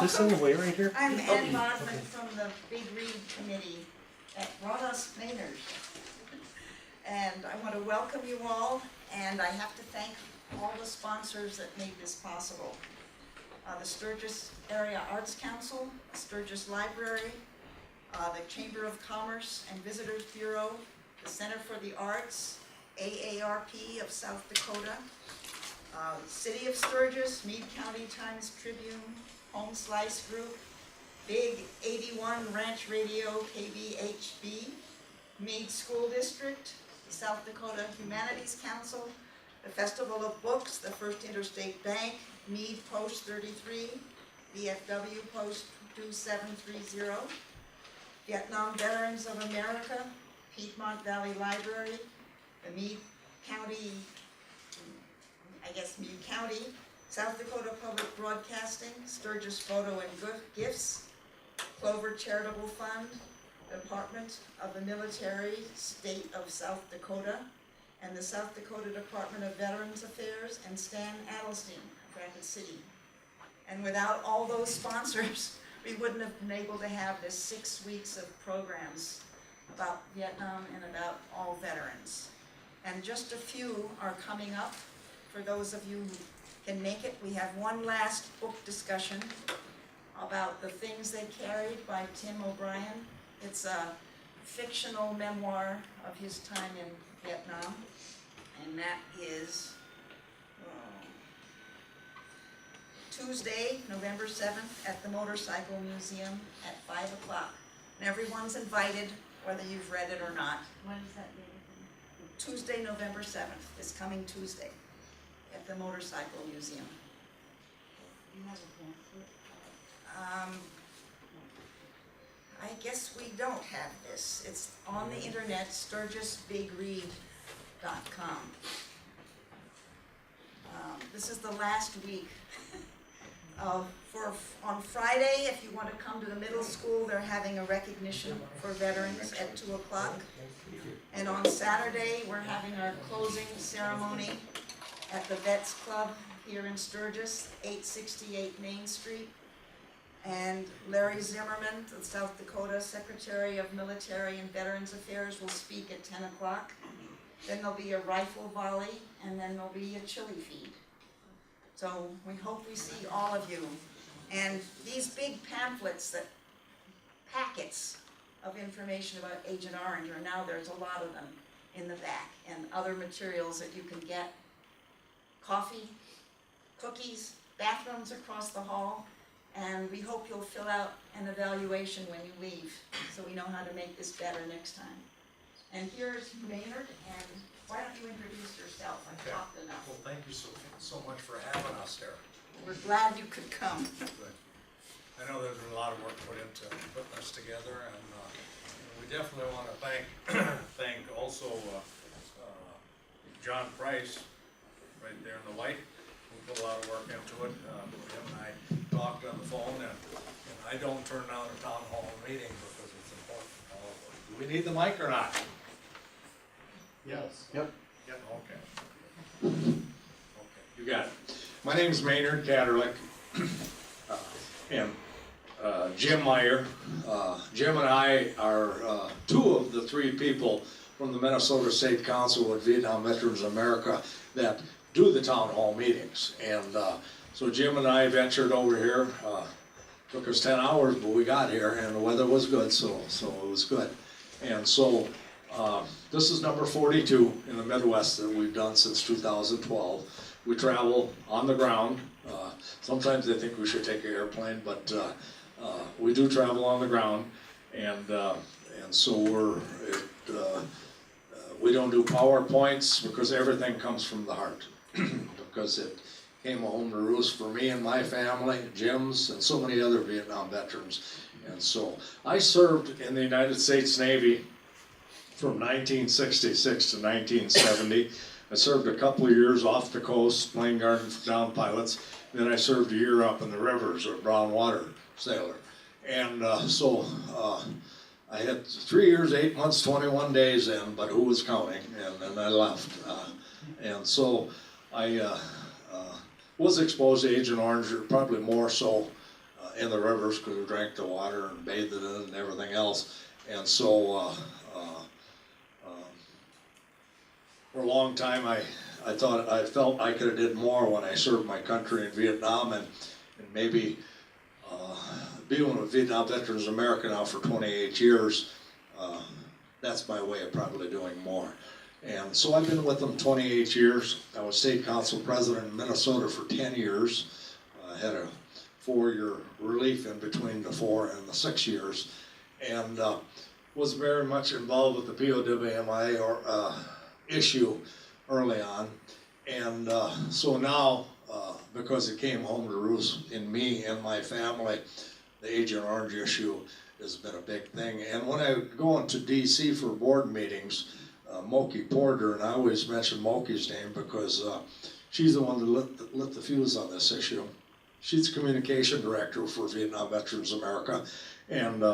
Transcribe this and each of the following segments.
this in the way right here? I'm Ann Bodman from the Big Read Committee that brought us Maynard. And I want to welcome you all, and I have to thank all the sponsors that made this possible. The Sturgis Area Arts Council, Sturgis Library, the Chamber of Commerce and Visitors Bureau, the Center for the Arts, AARP of South Dakota, City of Sturgis, Meade County Times Tribune, Home Slice Group, Big 81 Ranch Radio KBHB, Meade School District, the South Dakota Humanities Council, the Festival of Books, the First Interstate Bank, Meade Post 33, VFW Post 2730, Vietnam Veterans of America, Piedmont Valley Library, the Meade County, Meade County, South Dakota Public Broadcasting, Sturgis Photo and Gifts, Clover Charitable Fund, Department of the Military, State of South Dakota, and the South Dakota Department of Veterans Affairs, and Stan Adelstein of Rapid City. And without all those sponsors, we wouldn't have been able to have this 6 weeks of programs about Vietnam and about all veterans. And just a few are coming up. For those of you who can make it, we have one last book discussion about The Things They Carried by Tim O'Brien. It's a fictional memoir of his time in Vietnam, and that is Tuesday, November 7th at the Motorcycle Museum at 5 o'clock. And everyone's invited, whether you've read it or not. When is that date again? Tuesday, November 7th, this coming Tuesday, at the Motorcycle Museum. Do you have a pamphlet? I guess we don't have this. It's on the internet, SturgisBigRead.com. This is the last week. On Friday, if you want to come to the middle school, they're having a recognition for veterans at 2 o'clock. And on Saturday, we're having our closing ceremony at the Vets Club here in Sturgis, 868 Main Street. And Larry Zimmerman, the South Dakota Secretary of Military and Veterans Affairs, will speak at 10 o'clock. Then there'll be a rifle volley, and then there'll be a chili feed. So we hope we see all of you. And these big pamphlets, packets of information about Agent Orange, or now there's a lot of them in the back, and other materials that you can get. Coffee, cookies, bathrooms across the hall, and we hope you'll fill out an evaluation when you leave, so we know how to make this better next time. And here's Maynard, and why don't you introduce yourself? I've talked enough. Well, thank you so much for having us here. We're glad you could come. Good. I know there's been a lot of work put into putting this together, and we definitely want to thank also John Price, right there in the white, who put a lot of work into it. Him and I talked on the phone, and I don't turn down a town hall meeting because it's important. Do we need the mic or not? Yes. Yep. Yeah, okay. Okay, you got it. My name is Maynard Kaderlik, and Jim Meyer. Jim and I are two of the three people from the Minnesota State Council with Vietnam Veterans of America that do the town hall meetings. And so Jim and I ventured over here. Took us 10 hours, but we got here, and the weather was good, so it was good. And so this is number 42 in the Midwest that we've done since 2012. We travel on the ground. Sometimes they think we should take an airplane, but we do travel on the ground, and so we don't do PowerPoints because everything comes from the heart. Because it came home to roost for me and my family, Jim's, and so many other Vietnam veterans. And so I served in the United States Navy from 1966 to 1970. I served a couple of years off the coast, plane guard and down pilots. Then I served a year up in the rivers, a brown water sailor. And I had 3 years, 8 months, 21 days in, but who was counting? And then I left. And so I was exposed to Agent Orange, probably more so in the rivers because we drank the water and bathed in it and everything else. And so for a long time I felt I could have did more when I served my country in Vietnam, and maybe being with Vietnam Veterans America now for 28 years, that's my way of probably doing more. And so I've been with them 28 years. I was state council president in Minnesota for 10 years. I had a 4-year relief in between the 4 and the 6 years, and was very much involved with the POWMI issue early on. And so now, because it came home to roost in me and my family, the Agent Orange issue has been a big thing. And when I go into DC for board meetings, Moki Porter, and I always mention Moki's name because she's the one that lit the fuse on this issue. She's communication director for Vietnam Veterans America. And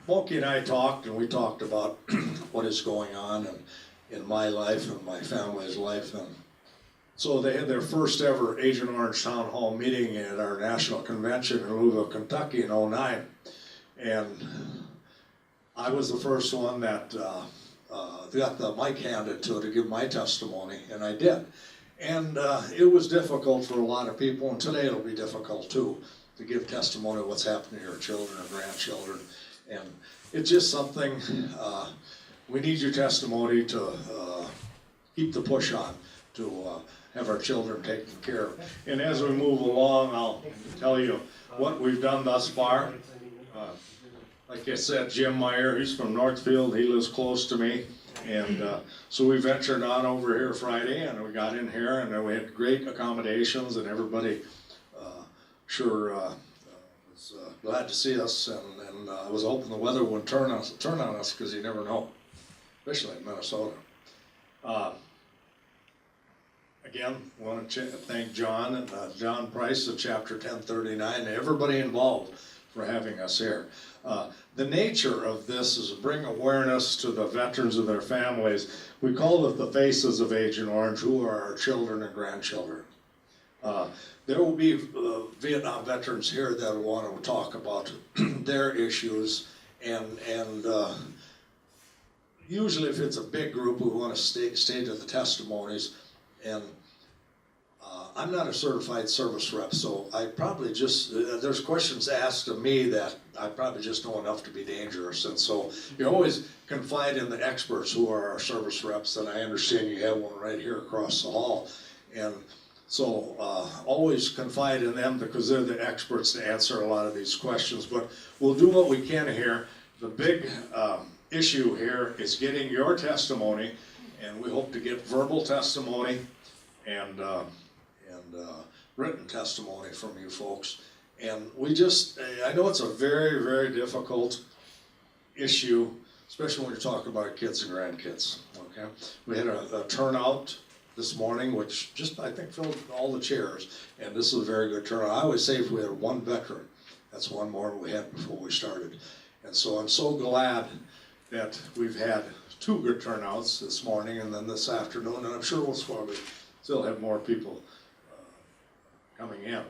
Moki and I talked, and we talked about what is going on in my life and my family's life. And so they had their first ever Agent Orange Town Hall meeting at our national convention in Louisville, Kentucky in '09. And I was the first one that got the mic handed to give my testimony, and I did. And it was difficult for a lot of people, and today it'll be difficult too, to give testimony of what's happening to your children and grandchildren. And it's just something, we need your testimony to keep the push on, to have our children taken care of. And as we move along, I'll tell you what we've done thus far. Like I said, Jim Meyer, he's from Northfield, he lives close to me. And so we ventured on over here Friday, and we got in here, and we had great accommodations, and everybody sure was glad to see us, and I was hoping the weather would turn on us, because you never know, especially in Minnesota. Again, I want to thank John and John Price of Chapter 1039, and everybody involved for having us here. The nature of this is to bring awareness to the veterans and their families. We call it the faces of Agent Orange, who are our children and grandchildren. There will be Vietnam veterans here that want to talk about their issues, and usually if it's a big group, we want to stay to the testimonies. And I'm not a certified service rep, so I probably just, there's questions asked of me that I probably just know enough to be dangerous. And so you always confide in the experts who are our service reps, and I understand you have one right here across the hall. And so always confide in them, because they're the experts to answer a lot of these questions. But we'll do what we can here. The big issue here is getting your testimony, and we hope to get verbal testimony and written testimony from you folks. And we just, I know it's a very, very difficult issue, especially when you're talking about kids and grandkids, okay? We had a turnout this morning, which just, I think, filled all the chairs, and this is a very good turnout. I always say if we had one veteran, that's one more than we had before we started. And so I'm so glad that we've had 2 good turnouts this morning and then this afternoon, and I'm sure we'll probably still have more people coming in.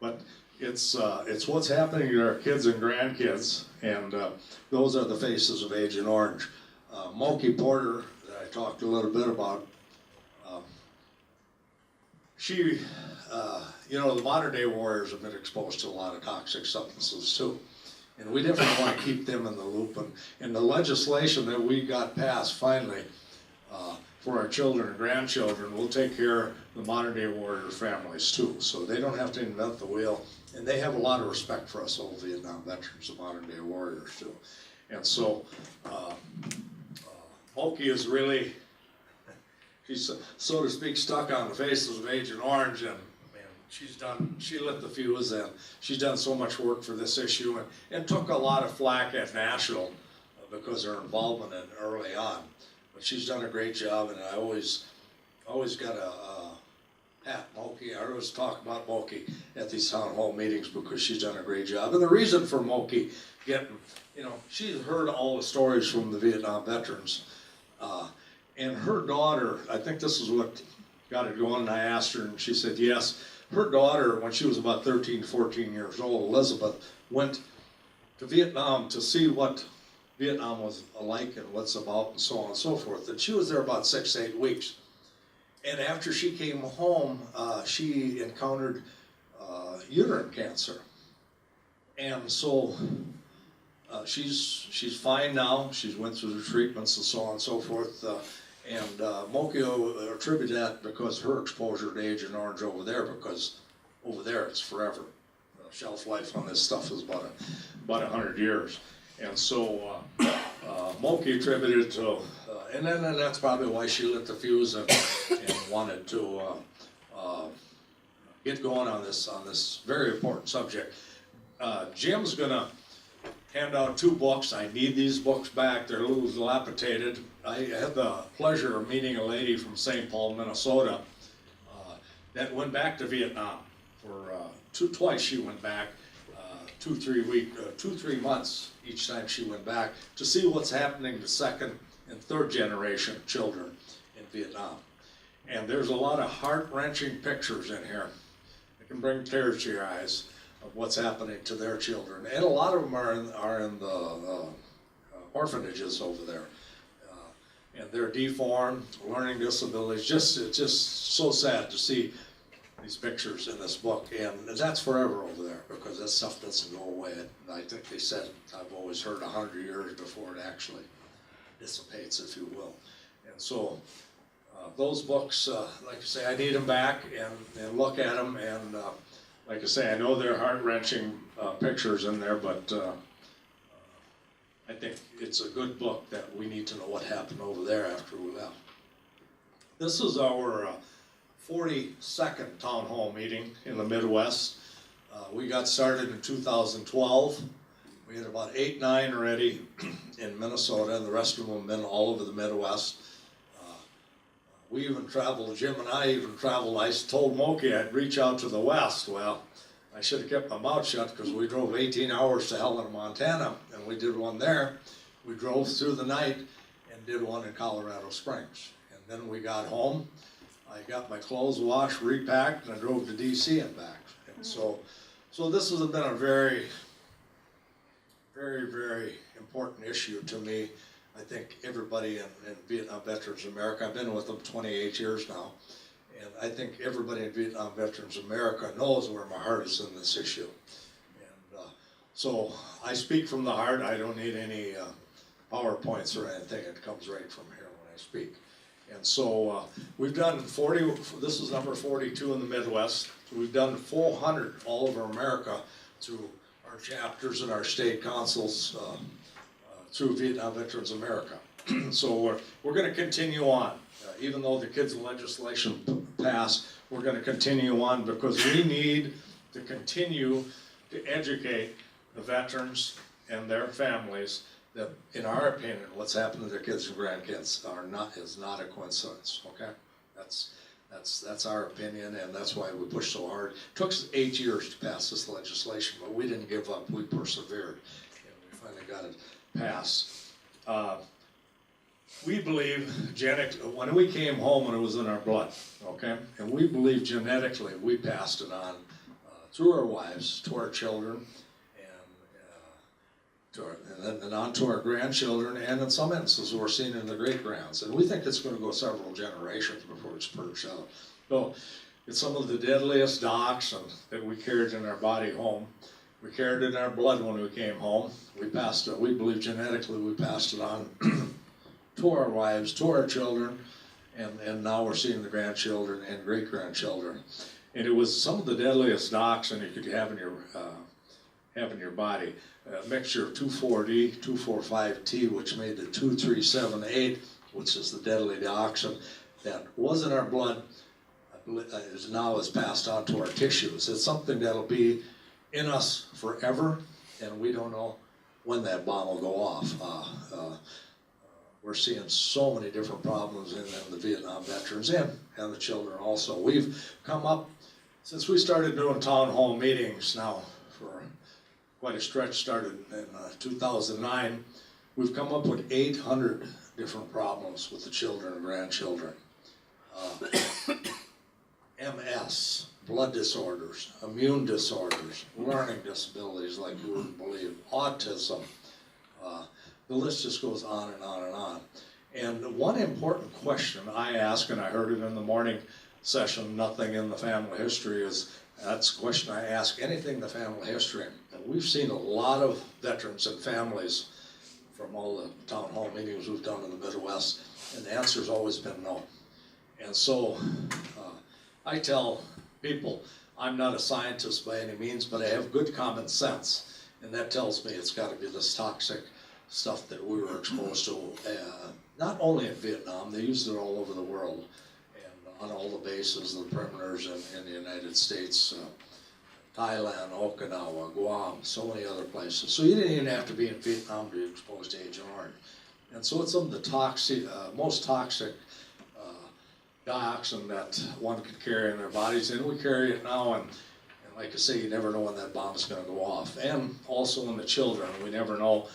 But it's what's happening to our kids and grandkids, and those are the faces of Agent Orange. Moki Porter, that I talked a little bit about, she, the modern day warriors have been exposed to a lot of toxic substances too. And we definitely want to keep them in the loop. And the legislation that we got passed finally for our children and grandchildren will take care of the modern day warrior families too. So they don't have to invent the wheel. And they have a lot of respect for us old Vietnam veterans, the modern day warriors too. And so Moki is really, she's so to speak stuck on the faces of Agent Orange, and she lit the fuse, and she's done so much work for this issue, and took a lot of flack at National because of her involvement in early on. But she's done a great job, and I always got a pat Moki. I always talk about Moki at these town hall meetings because she's done a great job. And the reason for Moki getting, she's heard all the stories from the Vietnam veterans, and her daughter, I think this is what got it going, and I asked her, and she said, yes, her daughter, when she was about 13, 14 years old, Elizabeth, went to Vietnam to see what Vietnam was like and what's about and so on and so forth. And she was there about 6 to 8 weeks. And after she came home, she encountered uterine cancer. And so she's fine now. She's went through the treatments and so on and so forth. And Mokio attributed that because her exposure to Agent Orange over there, because over there it's forever. The shelf life on this stuff is about 100 years. And so Moki attributed it to, and that's probably why she lit the fuse and wanted to get going on this very important subject. Jim's gonna hand out 2 books. I need these books back. They're a little dilapidated. I had the pleasure of meeting a lady from St. Paul, Minnesota, that went back to Vietnam for twice. She went back 2-3 months each time she went back to see what's happening to second and third generation children in Vietnam. And there's a lot of heart-wrenching pictures in here. It can bring tears to your eyes of what's happening to their children. And a lot of them are in the orphanages over there. And they're deformed, learning disabilities. It's just so sad to see these pictures in this book. And that's forever over there because that stuff doesn't go away. And I think they said, I've always heard 100 years before it actually dissipates, if you will. And so those books, like I say, I need them back and look at them. And like I say, I know they're heart-wrenching pictures in there, but I think it's a good book that we need to know what happened over there after we left. This is our 42nd town hall meeting in the Midwest. We got started in 2012. We had about 8, 9 already in Minnesota, and the rest of them have been all over the Midwest. We even traveled, Jim and I even traveled. I told Moki I'd reach out to the West. Well, I should have kept my mouth shut because we drove 18 hours to Helena, Montana, and we did one there. We drove through the night and did one in Colorado Springs. And then we got home. I got my clothes washed, repacked, and I drove to DC and back. And so this has been a very, very, very important issue to me. I think everybody in Vietnam Veterans America, I've been with them 28 years now, and I think everybody in Vietnam Veterans America knows where my heart is in this issue. And so I speak from the heart. I don't need any PowerPoints or anything. It comes right from here when I speak. And so we've done 40, this is number 42 in the Midwest. We've done 400 all over America through our chapters and our state councils through Vietnam Veterans America. So we're going to continue on. Even though the kids' legislation passed, we're going to continue on because we need to continue to educate the veterans and their families that, in our opinion, what's happened to their kids and grandkids is not a coincidence. Okay, that's our opinion, and that's why we pushed so hard. It took us 8 years to pass this legislation, but we didn't give up. We persevered, and we finally got it passed. We believe when we came home, when it was in our blood, okay, and we believe genetically we passed it on through our wives to our children, and on to our grandchildren, and in some instances we're seeing in the great-grands. And we think it's going to go several generations before it's purged out. So it's some of the deadliest dioxin that we carried in our body home. We carried it in our blood when we came home. We passed it, we believe genetically we passed it on to our wives, to our children, and now we're seeing the grandchildren and great-grandchildren. And it was some of the deadliest dioxin you could have in your body. A mixture of 2,4-D, 2,4,5-T, which made the 2,3,7,8, which is the deadly dioxin that was in our blood, is now passed on to our tissues. It's something that'll be in us forever, and we don't know when that bomb will go off. We're seeing so many different problems in the Vietnam veterans and the children also. We've come up, since we started doing town hall meetings now for quite a stretch, started in 2009, we've come up with 800 different problems with the children and grandchildren. MS, blood disorders, immune disorders, learning disabilities like you wouldn't believe, autism. The list just goes on and on and on. And one important question I ask, and I heard it in the morning session, Nothing in the Family History, is that's a question I ask anything in the family history. And we've seen a lot of veterans and families from all the town hall meetings we've done in the Midwest, and the answer's always been no. And so I tell people, I'm not a scientist by any means, but I have good common sense, and that tells me it's got to be this toxic stuff that we were exposed to, not only in Vietnam, they used it all over the world, and on all the bases, the perimeters in the United States, Thailand, Okinawa, Guam, so many other places. So you didn't even have to be in Vietnam to be exposed to Agent Orange. And so it's some of the most toxic dioxin that one could carry in their bodies, and we carry it now, and like I say, you never know when that bomb is going to go off. And also in the children, we never know.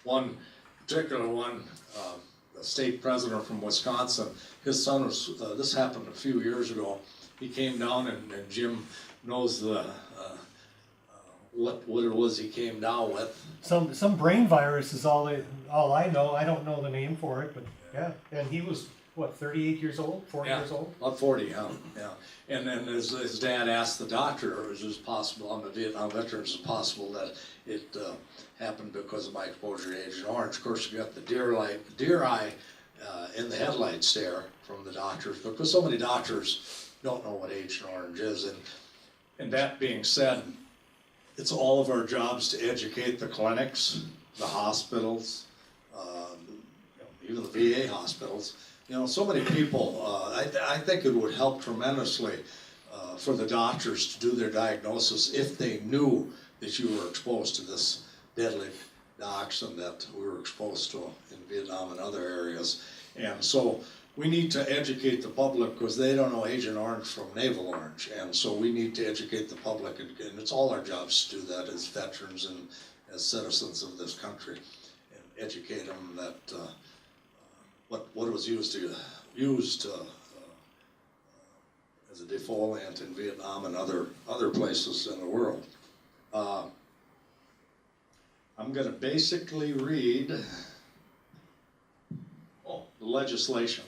One particular one, the state president from Wisconsin, his son was, this happened a few years ago, he came down, and Jim knows the what it was he came down with. Some brain virus is all I know. I don't know the name for it, but yeah. And he was what, 38 years old, 40 years old? About 40, yeah. And then his dad asked the doctor, is it possible, I'm a Vietnam veteran, is it possible that it happened because of my exposure to Agent Orange? Of course, you got the deer eye in the headlights there from the doctors, because so many doctors don't know what Agent Orange is. And that being said, it's all of our jobs to educate the clinics, the hospitals, even the VA hospitals. You know, so many people, I think it would help tremendously for the doctors to do their diagnosis if they knew that you were exposed to this deadly dioxin that we were exposed to in Vietnam and other areas. And so we need to educate the public because they don't know Agent Orange from Naval Orange. And so we need to educate the public, and it's all our jobs to do that as veterans and as citizens of this country, and educate them that what it was used as a defoliant in Vietnam and other places in the world. I'm going to basically read the legislation.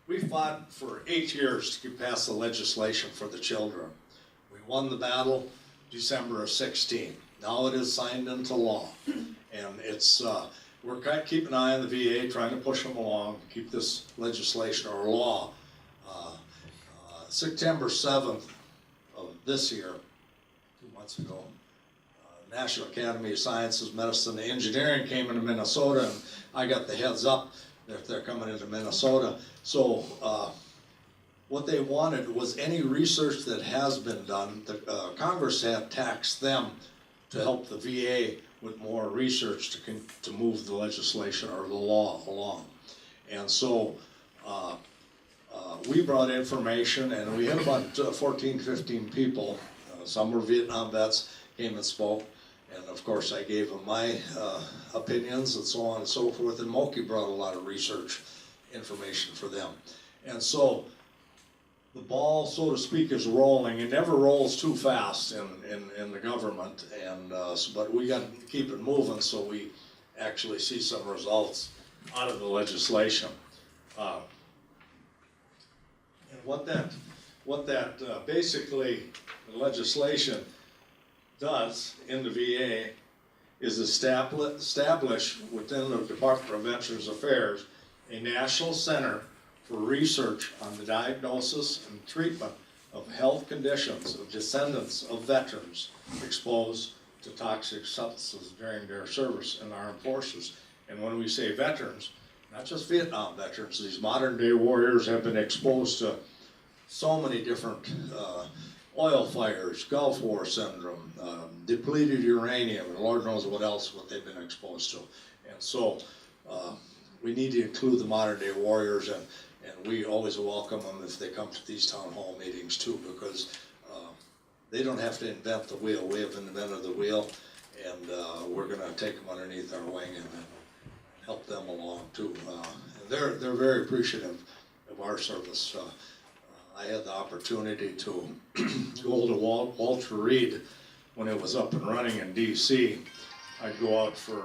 We fought for 8 years to get past the legislation for the children. We won the battle December of 16. Now it is signed into law, and it's we're keeping an eye on the VA, trying to push them along, keep this legislation or law. September 7th of this year, 2 months ago, National Academy of Sciences, Medicine, and Engineering came into Minnesota, and I got the heads up that they're coming into Minnesota. So what they wanted was any research that has been done, Congress had taxed them to help the VA with more research to move the legislation or the law along. And so we brought information, and we had about 14, 15 people. Some were Vietnam vets, came and spoke. And of course I gave them my opinions and so on and so forth. And Moki brought a lot of research information for them. And so the ball, so to speak, is rolling. It never rolls too fast in the government, and but we got to keep it moving so we actually see some results out of the legislation. And what that basically the legislation does in the VA is establish within the Department of Veterans Affairs a national center for research on the diagnosis and treatment of health conditions of descendants of veterans exposed to toxic substances during their service in armed forces. And when we say veterans, not just Vietnam veterans, these modern day warriors have been exposed to so many different oil fires, Gulf War syndrome, depleted uranium, and Lord knows what else what they've been exposed to. And so we need to include the modern day warriors, and we always welcome them if they come to these town hall meetings too, because they don't have to invent the wheel. We have invented the wheel, and we're going to take them underneath our wing and help them along too. And they're very appreciative of our service. I had the opportunity to go to Walter Reed when it was up and running in DC. I'd go out for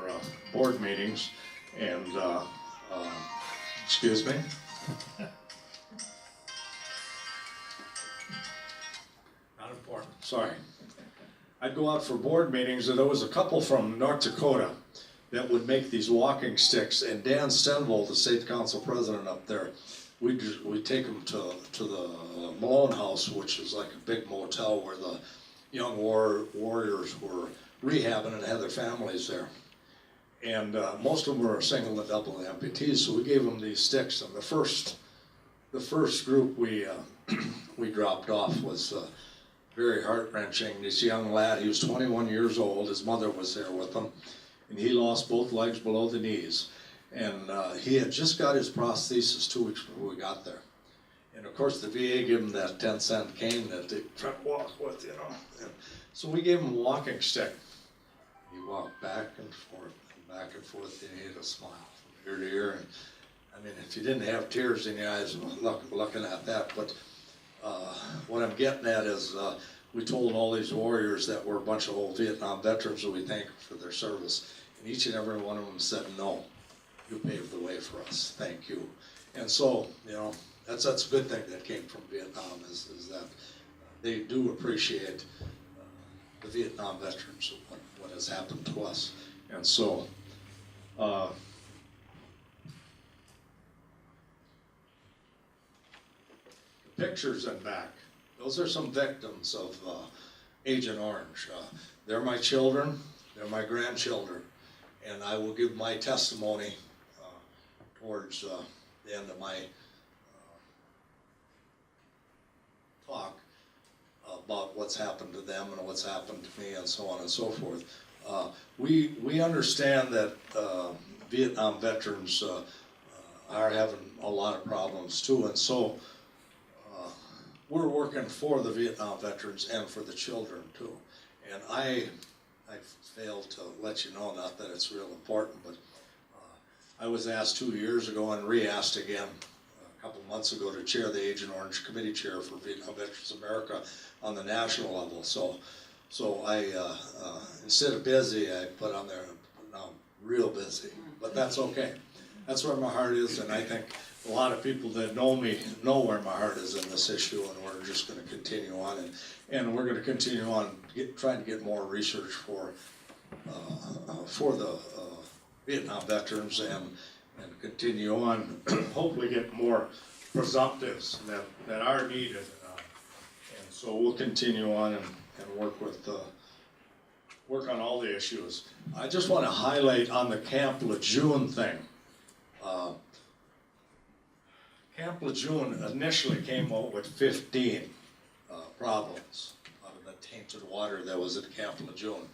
board meetings and, excuse me? Not important, sorry. I'd go out for board meetings, and there was a couple from North Dakota that would make these walking sticks, and Dan Stenvold, the state council president up there, we'd take them to the Malone House, which is like a big motel where the young warriors were rehabbing and had their families there. And most of them were single and double amputees, so we gave them these sticks. And the first group we dropped off was very heart-wrenching. This young lad, he was 21 years old, his mother was there with him, and he lost both legs below the knees. And he had just got his prosthesis 2 weeks before we got there. And of course the VA gave him that 10-cent cane that they try to walk with, you know. And so we gave him a walking stick. He walked back and forth, and he had a smile from ear to ear. And I mean, if you didn't have tears in your eyes looking at that, but what I'm getting at is we told all these warriors that we're a bunch of old Vietnam veterans and we thank them for their service. And each and every one of them said, no, you paved the way for us, thank you. And so, you know, that's a good thing that came from Vietnam is that they do appreciate the Vietnam veterans, what has happened to us. And so, the pictures in back, those are some victims of Agent Orange. They're my children, they're my grandchildren, and I will give my testimony towards the end of my talk about what's happened to them and what's happened to me and so on and so forth. We understand that Vietnam veterans are having a lot of problems too, and so we're working for the Vietnam veterans and for the children too. And I failed to let you know, not that it's real important, but I was asked 2 years ago and re-asked again a couple months ago to chair the Agent Orange Committee Chair for Vietnam Veterans America on the national level. So I, instead of busy, I put on there, now real busy, but that's okay. That's where my heart is, and I think a lot of people that know me know where my heart is in this issue, and we're just going to continue on, and we're going to continue on trying to get more research for the Vietnam veterans and continue on, hopefully get more presumptives that are needed. And so we'll continue on and work on all the issues. I just want to highlight on the Camp Lejeune thing. Camp Lejeune initially came out with 15 problems out of the tainted water that was at Camp Lejeune.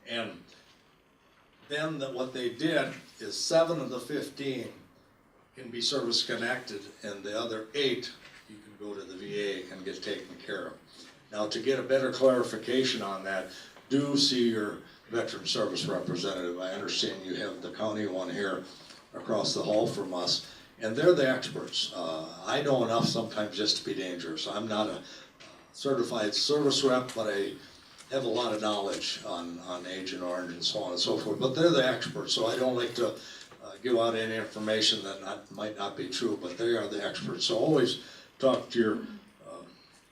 And then what they did is 7 of the 15 can be service connected, and the other 8 you can go to the VA and get taken care of. Now, to get a better clarification on that, do see your veteran service representative. I understand you have the county one here across the hall from us, and they're the experts. I know enough sometimes just to be dangerous. I'm not a certified service rep, but I have a lot of knowledge on Agent Orange and so on and so forth, but they're the experts, so I don't like to give out any information that might not be true, but they are the experts. So always talk to your,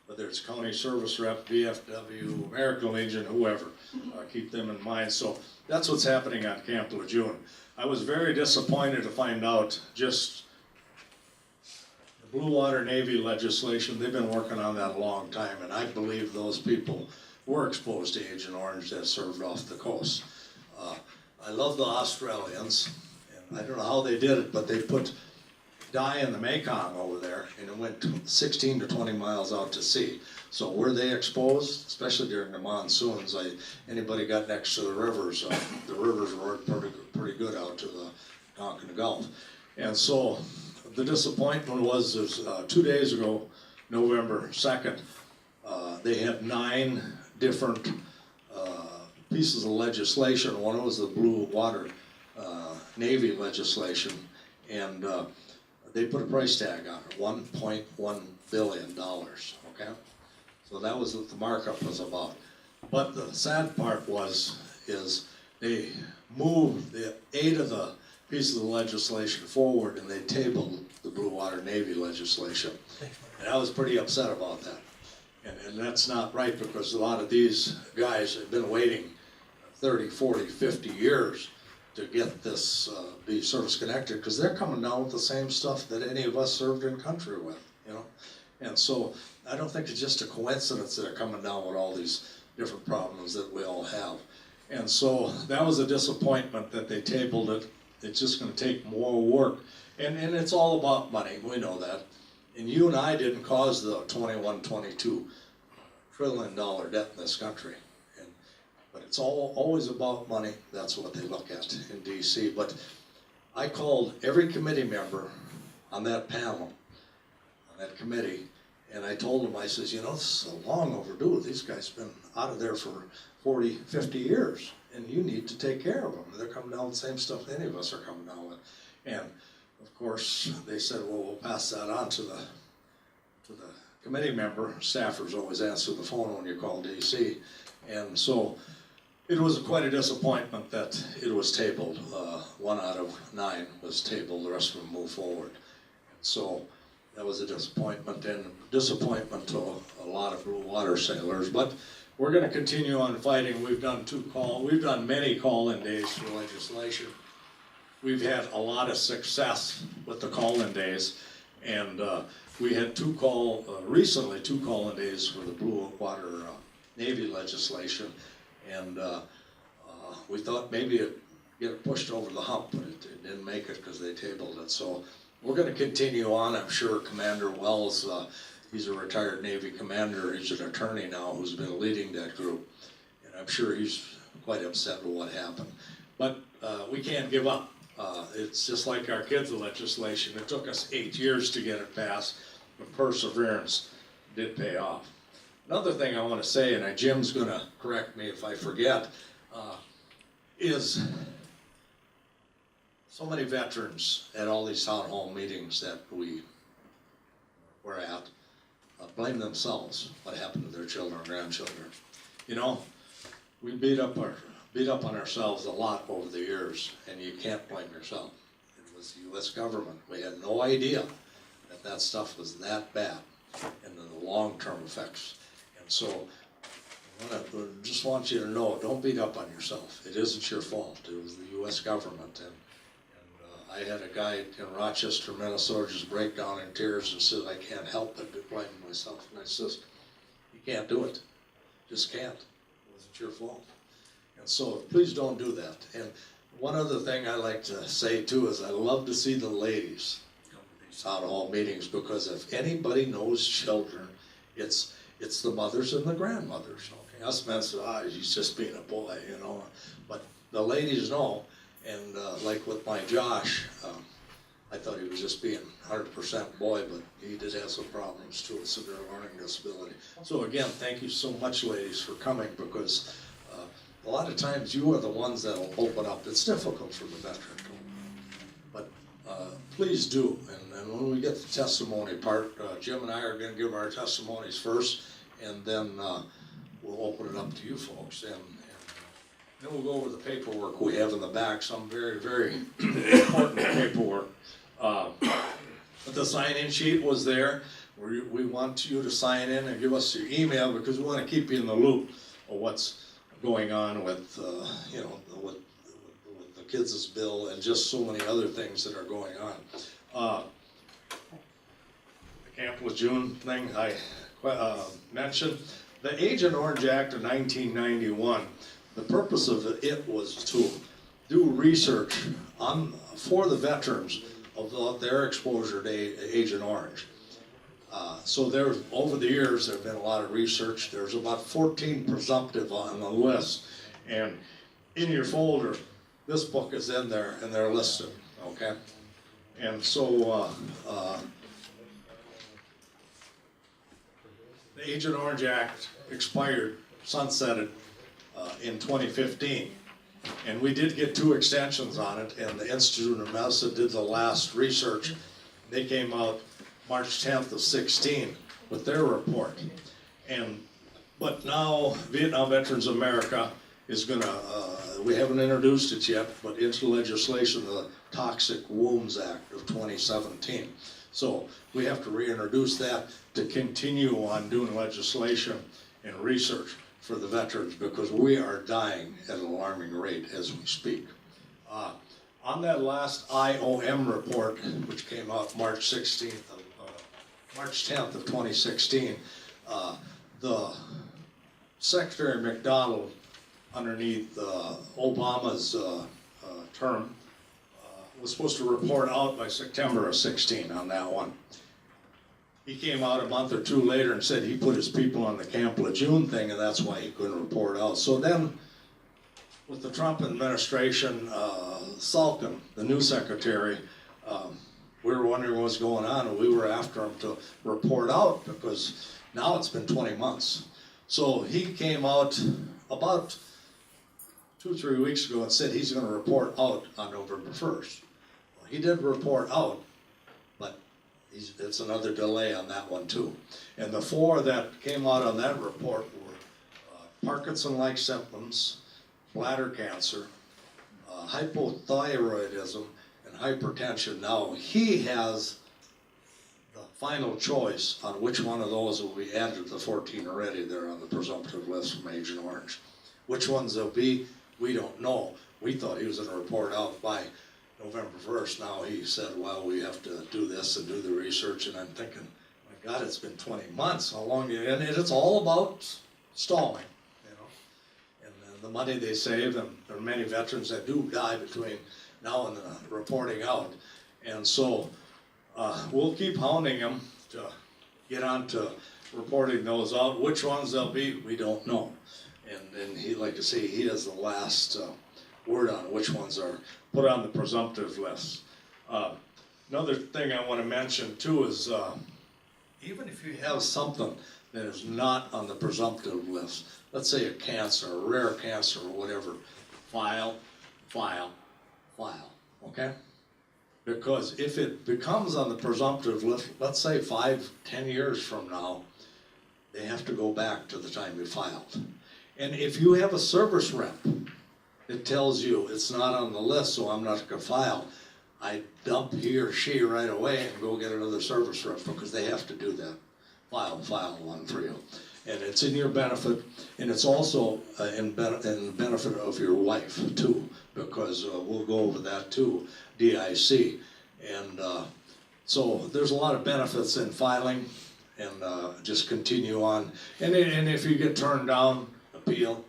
whether it's county service rep, VFW, American Legion, whoever, keep them in mind. So that's what's happening on Camp Lejeune. I was very disappointed to find out just the Blue Water Navy legislation, they've been working on that a long time, and I believe those people were exposed to Agent Orange that served off the coast. I love the Australians, and I don't know how they did it, but they put dye in the Mekong over there, and it went 16 to 20 miles out to sea. So were they exposed, especially during the monsoons? Anybody got next to the rivers were pretty good out to the Tonkin Gulf. And so the disappointment was 2 days ago, November 2nd, they had 9 different pieces of legislation. One was the Blue Water Navy legislation, and they put a price tag on it, $1.1 billion, okay? So that was what the markup was about. But the sad part is they moved the 8 of the pieces of legislation forward and they tabled the Blue Water Navy legislation. And I was pretty upset about that. And that's not right, because a lot of these guys have been waiting 30, 40, 50 years to get this, be service connected, because they're coming down with the same stuff that any of us served in country with, you know? And so I don't think it's just a coincidence that they're coming down with all these different problems that we all have. And so that was a disappointment that they tabled it. It's just gonna take more work. And it's all about money, we know that. And you and I didn't cause the 22 trillion debt in this country. But it's always about money. That's what they look at in DC. But I called every committee member on that panel, on that committee, and I told them, I says, you know, this is long overdue. These guys have been out of there for 40, 50 years, and you need to take care of them. They're coming down with the same stuff any of us are coming down with. And of course, they said, well, we'll pass that on to the committee member. Staffers always answer the phone when you call DC. And so it was quite a disappointment that it was tabled. 1 out of 9 was tabled, the rest of them moved forward. So that was a disappointment, and disappointment to a lot of blue water sailors. But we're going to continue on fighting. We've done many call-in days for legislation. We've had a lot of success with the call-in days, and we had recently two call-in days for the Blue Water Navy legislation, and we thought maybe it'd get pushed over the hump, but it didn't make it because they tabled it. So we're going to continue on. I'm sure Commander Wells, he's a retired Navy commander, he's an attorney now who's been leading that group, and I'm sure he's quite upset with what happened. But we can't give up. It's just like our kids' legislation. It took us 8 years to get it passed, but perseverance did pay off. Another thing I want to say, and Jim's going to correct me if I forget, is so many veterans at all these town hall meetings that we were at blame themselves what happened to their children and grandchildren. You know, we beat up on ourselves a lot over the years, and you can't blame yourself. It was the U.S. government. We had no idea that stuff was that bad and the long-term effects. And so I just want you to know, don't beat up on yourself. It isn't your fault. It was the U.S. government. And I had a guy in Rochester, Minnesota, just break down in tears and said, I can't help but blame myself. And I says, you can't do it. Just can't. It wasn't your fault. And so please don't do that. And one other thing I like to say too is I love to see the ladies come to these town hall meetings, because if anybody knows children, it's the mothers and the grandmothers. Okay, us men say, he's just being a boy, you know. But the ladies know, and like with my Josh, I thought he was just being 100% boy, but he did have some problems too, with severe learning disability. So again, thank you so much, ladies, for coming, because a lot of times you are the ones that will open up. It's difficult for the veteran, but please do. And when we get the testimony part, Jim and I are going to give our testimonies first, and then we'll open it up to you folks. And then we'll go over the paperwork we have in the back, some very, very important paperwork. But the sign-in sheet was there. We want you to sign in and give us your email, because we want to keep you in the loop of what's going on with, with the kids' bill and just so many other things that are going on. The Camp with June thing I mentioned. The Agent Orange Act of 1991, the purpose of it was to do research for the veterans of their exposure to Agent Orange. So over the years, there have been a lot of research. There's about 14 presumptive on the list. And in your folder, this book is in there, and they're listed, okay? And so the Agent Orange Act expired, sunsetted in 2015. And we did get 2 extensions on it, and the Institute of Medicine did the last research. They came out March 10th of 16 with their report. But now Vietnam Veterans America is gonna, we haven't introduced it yet, but into legislation, the Toxic Wounds Act of 2017. So we have to reintroduce that to continue on doing legislation and research for the veterans, because we are dying at an alarming rate as we speak. On that last IOM report, which came out March 10th of 2016, the Secretary McDonald, underneath Obama's term, was supposed to report out by September of 16 on that one. He came out a month or two later and said he put his people on the Camp Lejeune thing, and that's why he couldn't report out. So then, with the Trump administration, Salkin, the new secretary, we were wondering what was going on, and we were after him to report out, because now it's been 20 months. So he came out about 2 or 3 weeks ago and said he's going to report out on November 1st. Well, he did report out, but it's another delay on that one too. And the 4 that came out on that report were Parkinson-like symptoms, bladder cancer, hypothyroidism, and hypertension. Now, he has the final choice on which one of those will be added to the 14 already there on the presumptive list from Agent Orange. Which ones they'll be, we don't know. We thought he was going to report out by November 1st. Now he said, well, we have to do this and do the research, and I'm thinking, my God, it's been 20 months. How long? And it's all about stalling, you know. And the money they save, and there are many veterans that do die between now and the reporting out. And so we'll keep hounding them to get on to reporting those out. Which ones they'll be, we don't know. And he'd like to say he has the last word on which ones are put on the presumptive list. Another thing I want to mention too is even if you have something that is not on the presumptive list, let's say a cancer, a rare cancer or whatever, file, okay? Because if it becomes on the presumptive list, let's say 5-10 years from now, they have to go back to the time you filed. And if you have a service rep that tells you it's not on the list, so I'm not going to file, I dump he or she right away and go get another service rep, because they have to do that. File one for you. And it's in your benefit, and it's also in benefit of your wife too, because we'll go over that too, DIC. And so there's a lot of benefits in filing, and just continue on. And if you get turned down, appeal.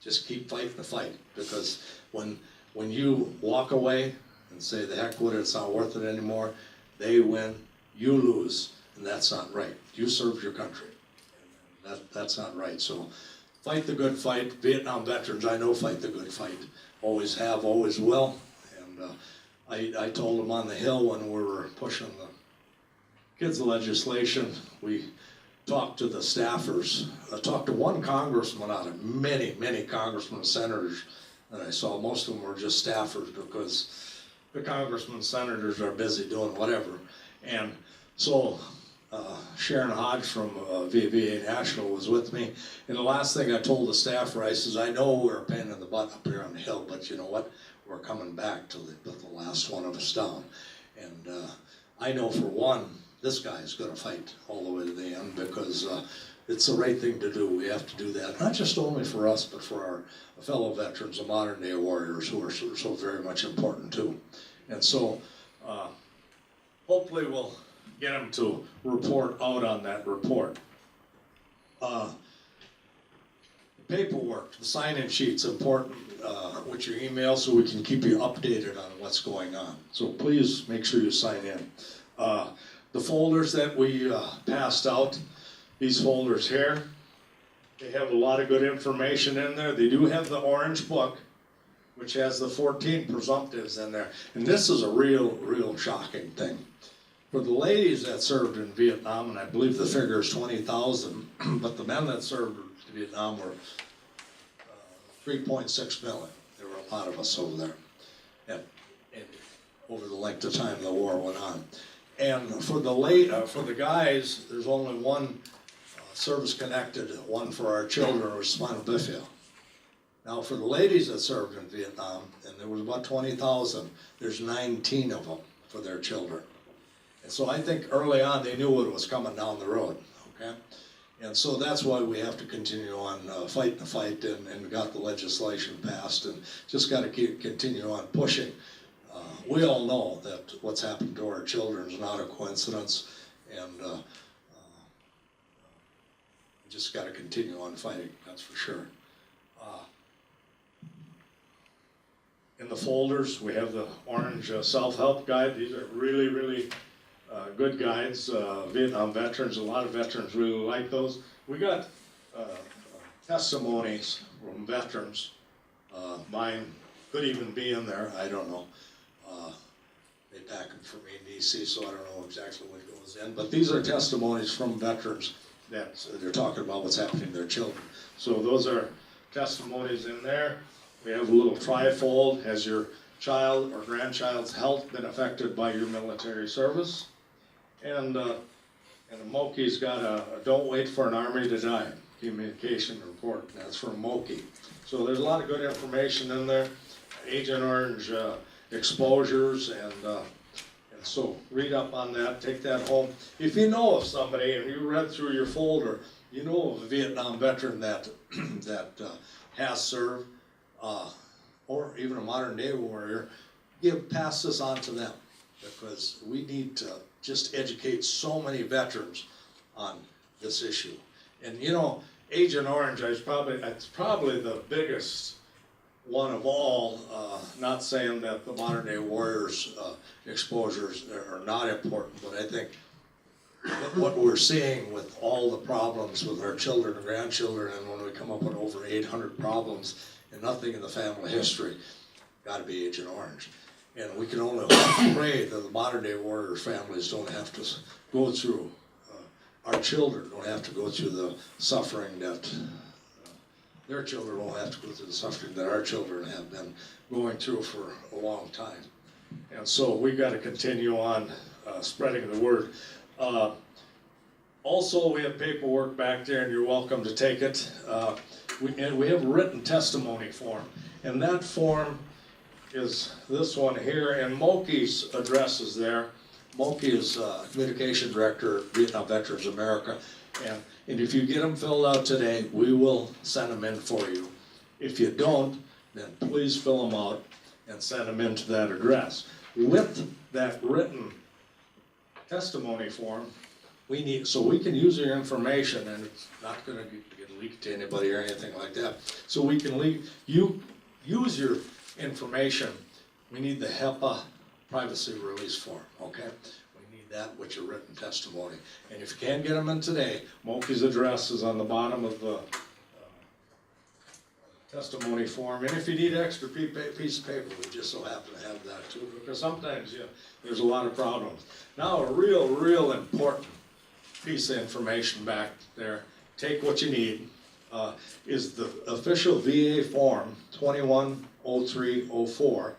Just keep fighting the fight, because when you walk away and say, the heck with it, it's not worth it anymore, they win, you lose, and that's not right. You served your country, and that's not right. So fight the good fight. Vietnam veterans, I know, fight the good fight. Always have, always will. And I told them on the Hill when we were pushing the kids' legislation, we talked to the staffers. I talked to one congressman out of many congressmen and senators that I saw. Most of them were just staffers, because the congressmen and senators are busy doing whatever. And so Sharon Hodge from VA National was with me. And the last thing I told the staffer, I says, I know we're a pain in the butt up here on the Hill, but you know what? We're coming back till they put the last one of us down. And I know for one, this guy is going to fight all the way to the end, because it's the right thing to do. We have to do that, not just only for us, but for our fellow veterans, the modern day warriors, who are so very much important too. And so hopefully we'll get them to report out on that report. The paperwork, the sign-in sheet's important with your email, so we can keep you updated on what's going on. So please make sure you sign in. The folders that we passed out, these folders here, they have a lot of good information in there. They do have the orange book, which has the 14 presumptives in there. And this is a real shocking thing. For the ladies that served in Vietnam, and I believe the figure is 20,000, but the men that served in Vietnam were 3.6 million. There were a lot of us over there. And over the length of time the war went on. And for the guys, there's only one service-connected, one for our children, was spinal bifida. Now, for the ladies that served in Vietnam, and there was about 20,000, there's 19 of them for their children. And so I think early on they knew what was coming down the road, okay? And so that's why we have to continue on fighting the fight, and got the legislation passed, and just got to continue on pushing. We all know that what's happened to our children is not a coincidence, and we just got to continue on fighting, that's for sure. In the folders, we have the orange self-help guide. These are really, really good guides. Vietnam veterans, a lot of veterans really like those. We got testimonies from veterans. Mine could even be in there, I don't know. They pack them for me in DC, so I don't know exactly what goes in. But these are testimonies from veterans that they're talking about what's happening to their children. So those are testimonies in there. We have a little trifold. Has your child or grandchild's health been affected by your military service? And the Moki's got a don't wait for an army to die communication report. That's from Moki. So there's a lot of good information in there. Agent Orange exposures, and so read up on that, take that home. If you know of somebody and you read through your folder, you know of a Vietnam veteran that has served, or even a modern day warrior, pass this on to them, because we need to just educate so many veterans on this issue. And you know, Agent Orange is probably the biggest one of all. Not saying that the modern day warriors exposures are not important, but I think what we're seeing with all the problems with our children and grandchildren, and when we come up with over 800 problems and nothing in the family history, got to be Agent Orange. And we can only pray that the modern day warrior families don't have to go through, our children don't have to go through the suffering that their children won't have to go through the suffering that our children have been going through for a long time. And so we've got to continue on spreading the word. Also, we have paperwork back there, and you're welcome to take it. And we have a written testimony form, and that form is this one here, and Moki's address is there. Moki is Communication Director at Vietnam Veterans America, and if you get them filled out today, we will send them in for you. If you don't, then please fill them out and send them in to that address. With that written testimony form, we need, so we can use your information, and it's not going to get leaked to anybody or anything like that. So we can use your information. We need the HEPA privacy release form, okay? We need that with your written testimony. And if you can't get them in today, Moki's address is on the bottom of the testimony form. And if you need an extra piece of paper, we just so happen to have that too, because sometimes there's a lot of problems. Now a real important piece of information back there, take what you need, is the official VA form 210304,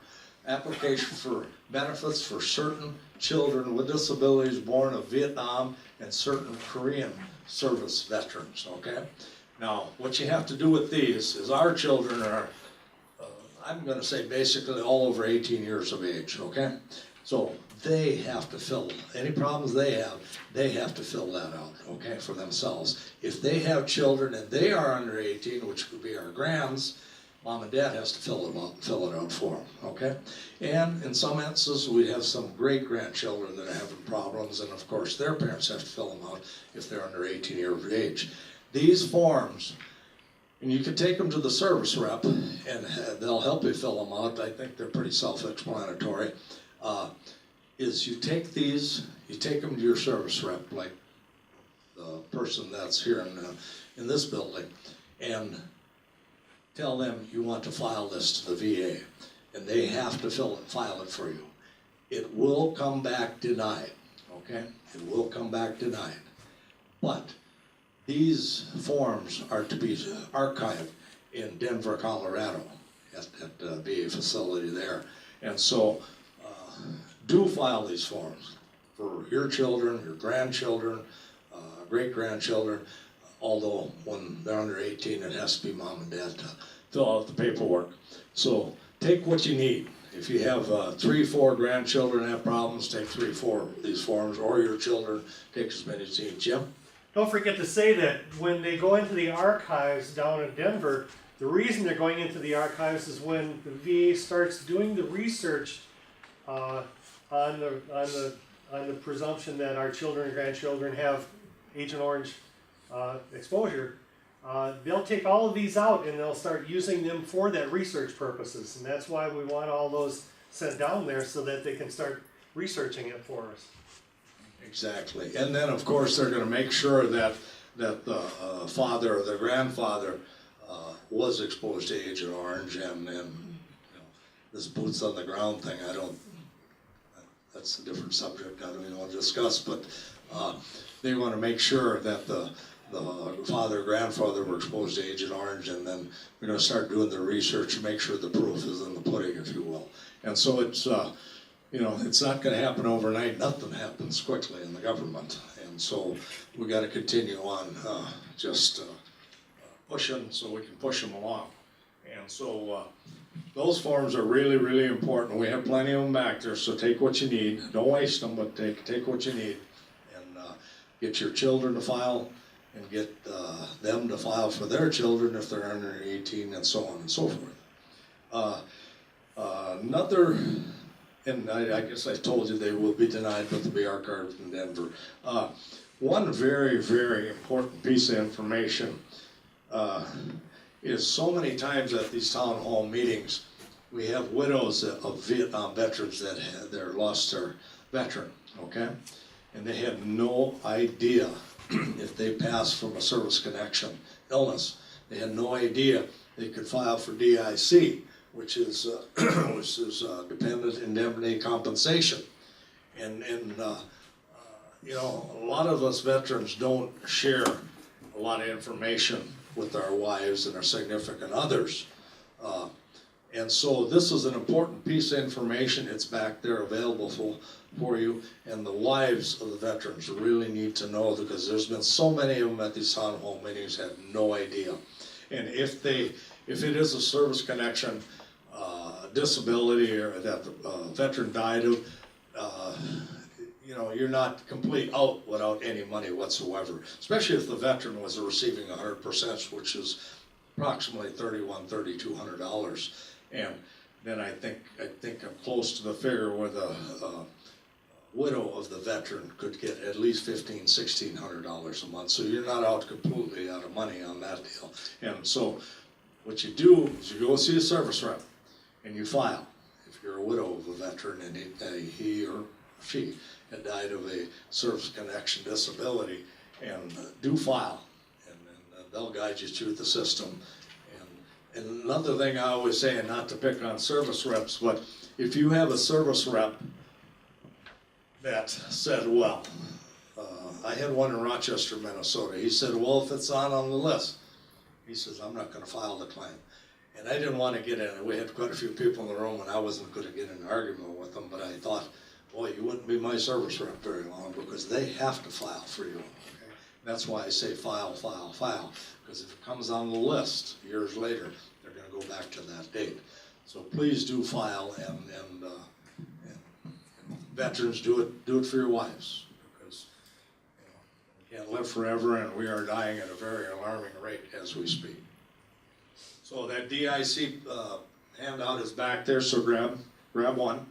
application for benefits for certain children with disabilities born of Vietnam and certain Korean service veterans, okay? Now, what you have to do with these is our children are, I'm gonna say basically all over 18 years of age, okay? So they have to fill, any problems they have to fill that out, okay, for themselves. If they have children and they are under 18, which could be our grands, Mom and Dad has to fill it out for them, okay? And in some instances, we have some great-grandchildren that are having problems, and of course, their parents have to fill them out if they're under 18 years of age. These forms, and you can take them to the service rep, and they'll help you fill them out. I think they're pretty self-explanatory. Is you take these, you take them to your service rep, like the person that's here in this building, and tell them you want to file this to the VA, and they have to file it for you. It will come back denied, okay? It will come back denied. But these forms are to be archived in Denver, Colorado, at the VA facility there. And so do file these forms for your children, your grandchildren, great-grandchildren, although when they're under 18, it has to be mom and dad to fill out the paperwork. So take what you need. If you have 3, 4 grandchildren have problems, take 3, 4 of these forms, or your children, take as many as you need. Jim? Don't forget to say that when they go into the archives down in Denver, the reason they're going into the archives is when the VA starts doing the research on the presumption that our children and grandchildren have Agent Orange exposure. They'll take all of these out and they'll start using them for that research purposes, and that's why we want all those sent down there so that they can start researching it for us. Exactly. And then, of course, they're going to make sure that the father or the grandfather was exposed to Agent Orange, and you know, this boots on the ground thing, that's a different subject I don't even want to discuss, but they want to make sure that the father or grandfather were exposed to Agent Orange, and then we're going to start doing the research to make sure the proof is in the pudding, if you will. And so it's, you know, it's not going to happen overnight. Nothing happens quickly in the government. And so we got to continue on just pushing so we can push them along. And so those forms are really, really important. We have plenty of them back there, so take what you need. Don't waste them, but take what you need. And get your children to file, and get them to file for their children if they're under 18, and so on and so forth. Another, and I guess I told you they will be denied, but they'll be archived in Denver. One very, very important piece of information is so many times at these town hall meetings, we have widows of Vietnam veterans that had lost their veteran, okay? And they had no idea if they passed from a service connection illness. They had no idea they could file for DIC, which is dependent indemnity compensation. And you know, a lot of us veterans don't share a lot of information with our wives and our significant others. And so this is an important piece of information. It's back there available for you, and the wives of the veterans really need to know, because there's been so many of them at these town hall meetings have no idea. And if it is a service connection disability or that the veteran died of, you know, you're not complete out without any money whatsoever, especially if the veteran was receiving 100%, which is approximately $3,200. And then I think I'm close to the figure where the widow of the veteran could get at least $1,600 a month. So you're not out completely out of money on that deal. And so what you do is you go see a service rep and you file. If you're a widow of a veteran and he or she had died of a service connection disability, and do file, and they'll guide you through the system. And another thing I always say, and not to pick on service reps, but if you have a service rep that said, well, I had one in Rochester, Minnesota. He said, well, if it's on the list, he says, I'm not going to file the claim. And I didn't want to get in it. We had quite a few people in the room, and I wasn't going to get in an argument with them, but I thought, boy, you wouldn't be my service rep very long, because they have to file for you. Okay? That's why I say file, file, file, because if it comes on the list years later, they're going to go back to that date. So please do file, and veterans, do it for your wives, because you know, we can't live forever, and we are dying at a very alarming rate as we speak. So that DIC handout is back there, so grab one.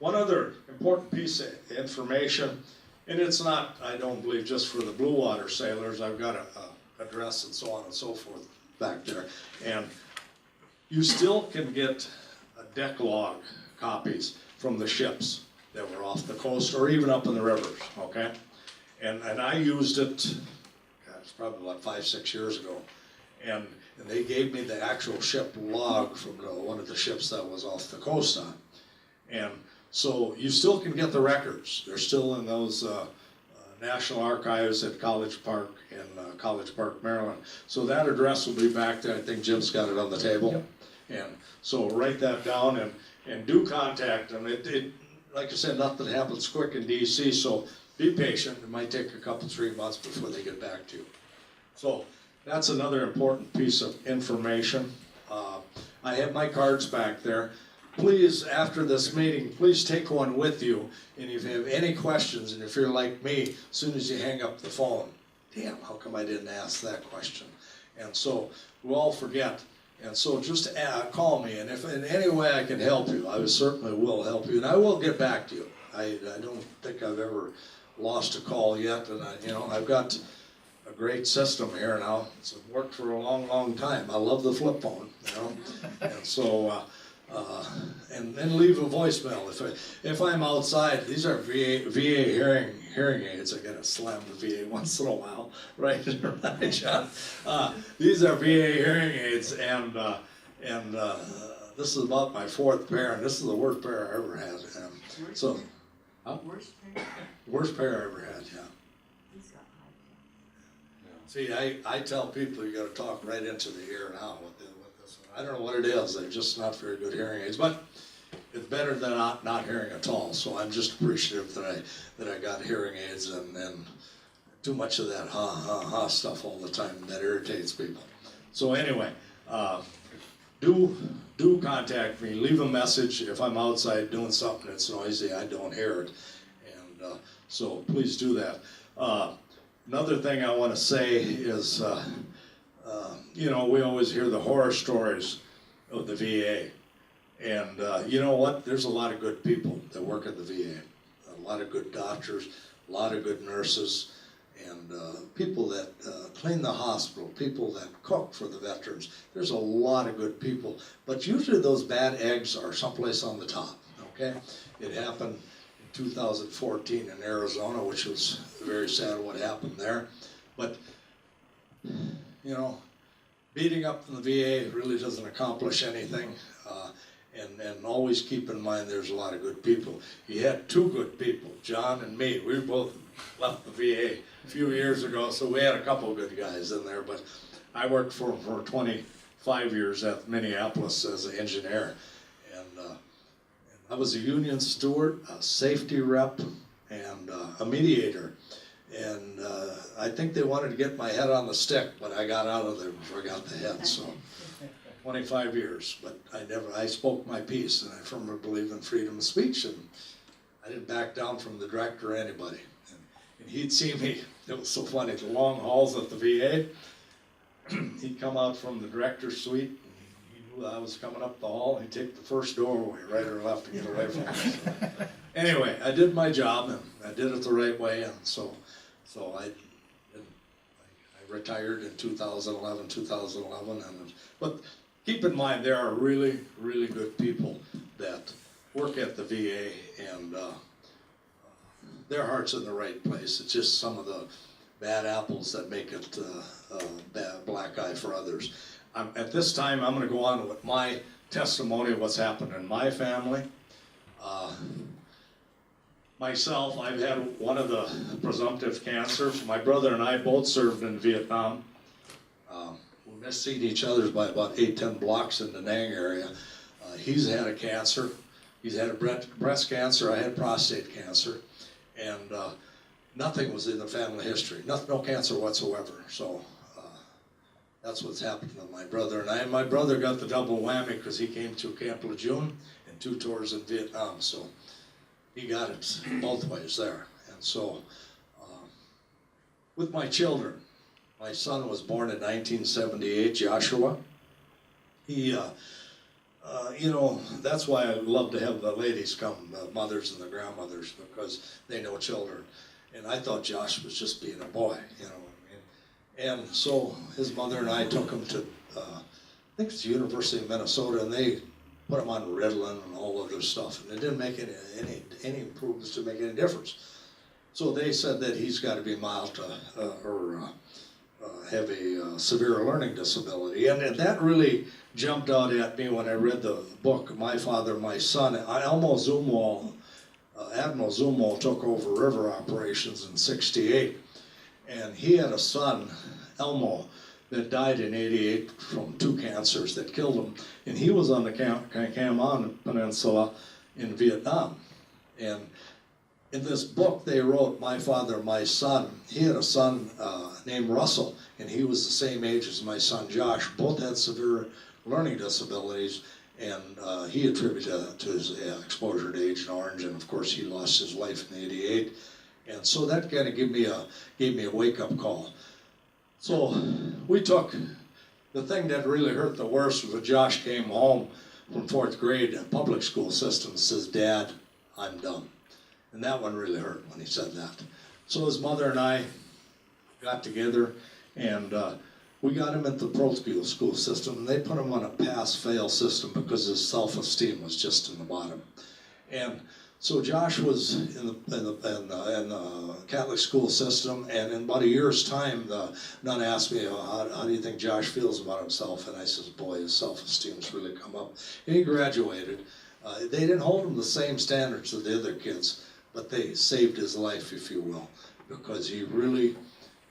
One other important piece of information, and it's not, I don't believe, just for the Blue Water sailors. I've got a address and so on and so forth back there. And you still can get deck log copies from the ships that were off the coast or even up in the rivers, okay? And I used it, God, it's probably about 5-6 years ago. And they gave me the actual ship log from one of the ships that was off the coast on. And so you still can get the records. They're still in those National Archives at College Park in College Park, Maryland. So that address will be back there. I think Jim's got it on the table. Yep. And so write that down and do contact them. like I said, nothing happens quick in DC, so be patient. It might take a couple, 3 months before they get back to you. So that's another important piece of information. I have my cards back there. Please, after this meeting, please take one with you. And if you have any questions, and if you're like me, as soon as you hang up the phone, damn, how come I didn't ask that question? And so we'll all forget. And so just call me, and if in any way I can help you, I certainly will help you, and I will get back to you. I don't think I've ever lost a call yet, and I've got a great system here now. It's worked for a long, long time. I love the flip phone, and so and then leave a voicemail if I'm outside. These are VA hearing aids. I gotta slam the VA once in a while, right, right, John? These are VA hearing aids, and this is about my 4th pair, and this is the worst pair I ever had. So, Worst pair? worst pair I ever had, yeah. He's got high. See, I tell people you got to talk right into the ear now with this one. I don't know what it is. They're just not very good hearing aids, but it's better than not hearing at all. So I'm just appreciative that I got hearing aids, and too much of that ha stuff all the time that irritates people. So anyway, do contact me. Leave a message if I'm outside doing something that's noisy. I don't hear it, and so please do that. Another thing I want to say is, we always hear the horror stories of the VA. And you know what? There's a lot of good people that work at the VA. A lot of good doctors, a lot of good nurses, and people that clean the hospital, people that cook for the veterans. There's a lot of good people. But usually those bad eggs are someplace on the top, okay? It happened 2014 in Arizona, which was very sad what happened there. But, beating up in the VA really doesn't accomplish anything. And always keep in mind there's a lot of good people. You had 2 good people, John and me. We both left the VA a few years ago, so we had a couple of good guys in there. But I worked for 25 years at Minneapolis as an engineer. And I was a union steward, a safety rep, and a mediator. And I think they wanted to get my head on the stick, but I got out of there before I got the head. So 25 years, but I spoke my piece, and I firmly believe in freedom of speech, and I didn't back down from the director or anybody. And he'd see me, it was so funny, the long halls at the VA, he'd come out from the director's suite, and he knew I was coming up the hall, and he'd take the first doorway, right or left, to get away from me. So, anyway, I did my job, and I did it the right way, and so I retired in 2011, but keep in mind, there are really, really good people that work at the VA, and their heart's in the right place. It's just some of the bad apples that make it bad black eye for others. At this time, I'm going to go on with my testimony of what's happened in my family. Myself, I've had one of the presumptive cancers. My brother and I both served in Vietnam. We missed seeing each other by about 8-10 blocks in the Nang area. He's had a cancer. He's had a breast cancer. I had prostate cancer. And nothing was in the family history. No cancer whatsoever. So that's what's happened to my brother and I. And my brother got the double whammy because he came to Camp Lejeune and 2 tours in Vietnam. So he got it both ways there. And so with my children, my son was born in 1978, Joshua. He, that's why I love to have the ladies come, the mothers and the grandmothers, because they know children. And I thought Josh was just being a boy, you know what I mean? And so his mother and I took him to, I think it's the University of Minnesota, and they put him on Ritalin and all other stuff, and it didn't make any improvements to make any difference. So they said that he's got to be mild or have a severe learning disability, and that really jumped out at me when I read the book, My Father, My Son. Admiral Zumwalt took over river operations in *68, and he had a son, Elmo, that died in '88 from 2 cancers that killed him, and he was on the Cam Peninsula in Vietnam. And in this book they wrote, My Father, My Son, he had a son named Russell, and he was the same age as my son Josh. Both had severe learning disabilities, and he attributed it to his exposure to Agent Orange, and of course he lost his life in '88. And so that kind of gave me a wake-up call. So we took, the thing that really hurt the worst was when Josh came home from 4th grade public school system and says, Dad, I'm done. And that one really hurt when he said that. So his mother and I got together, and we got him into the pro school system, and they put him on a pass-fail system because his self-esteem was just in the bottom. And so Josh was in the Catholic school system, and in about a year's time, the nun asked me, how do you think Josh feels about himself? And I says, boy, his self-esteem's really come up. And he graduated. They didn't hold him the same standards as the other kids, but they saved his life, if you will, because he really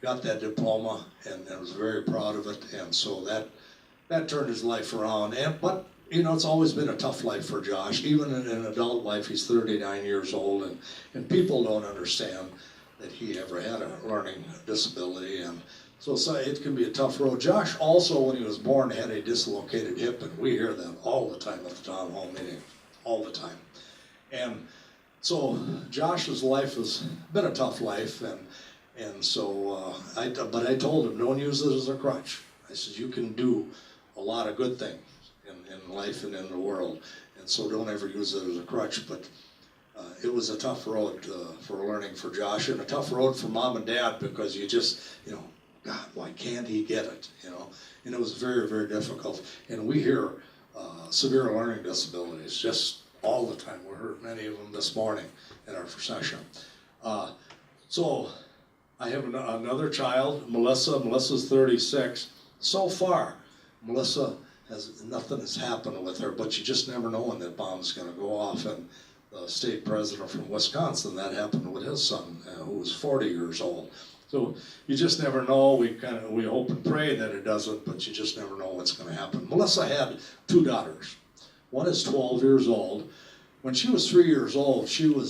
got that diploma and was very proud of it, and so that turned his life around. But you know, it's always been a tough life for Josh. Even in adult life, he's 39 years old, and people don't understand that he ever had a learning disability, and so it can be a tough road. Josh also, when he was born, had a dislocated hip, and we hear that all the time at the town hall meeting, all the time. And so Josh's life has been a tough life, and so but I told him, don't use it as a crutch. I said, you can do a lot of good things in life and in the world, and so don't ever use it as a crutch. But it was a tough road for learning for Josh, and a tough road for Mom and Dad, because you just, you know, God, why can't he get it, you know? And it was very, very difficult. And we hear severe learning disabilities just all the time. We heard many of them this morning in our procession. So I have another child, Melissa. Melissa's 36. So far, Melissa nothing has happened with her, but you just never know when that bomb's going to go off. And the state president from Wisconsin, that happened with his son, who was 40 years old. So you just never know. We hope and pray that it doesn't, but you just never know what's going to happen. Melissa had 2 daughters. One is 12 years old. When she was 3 years old, she'd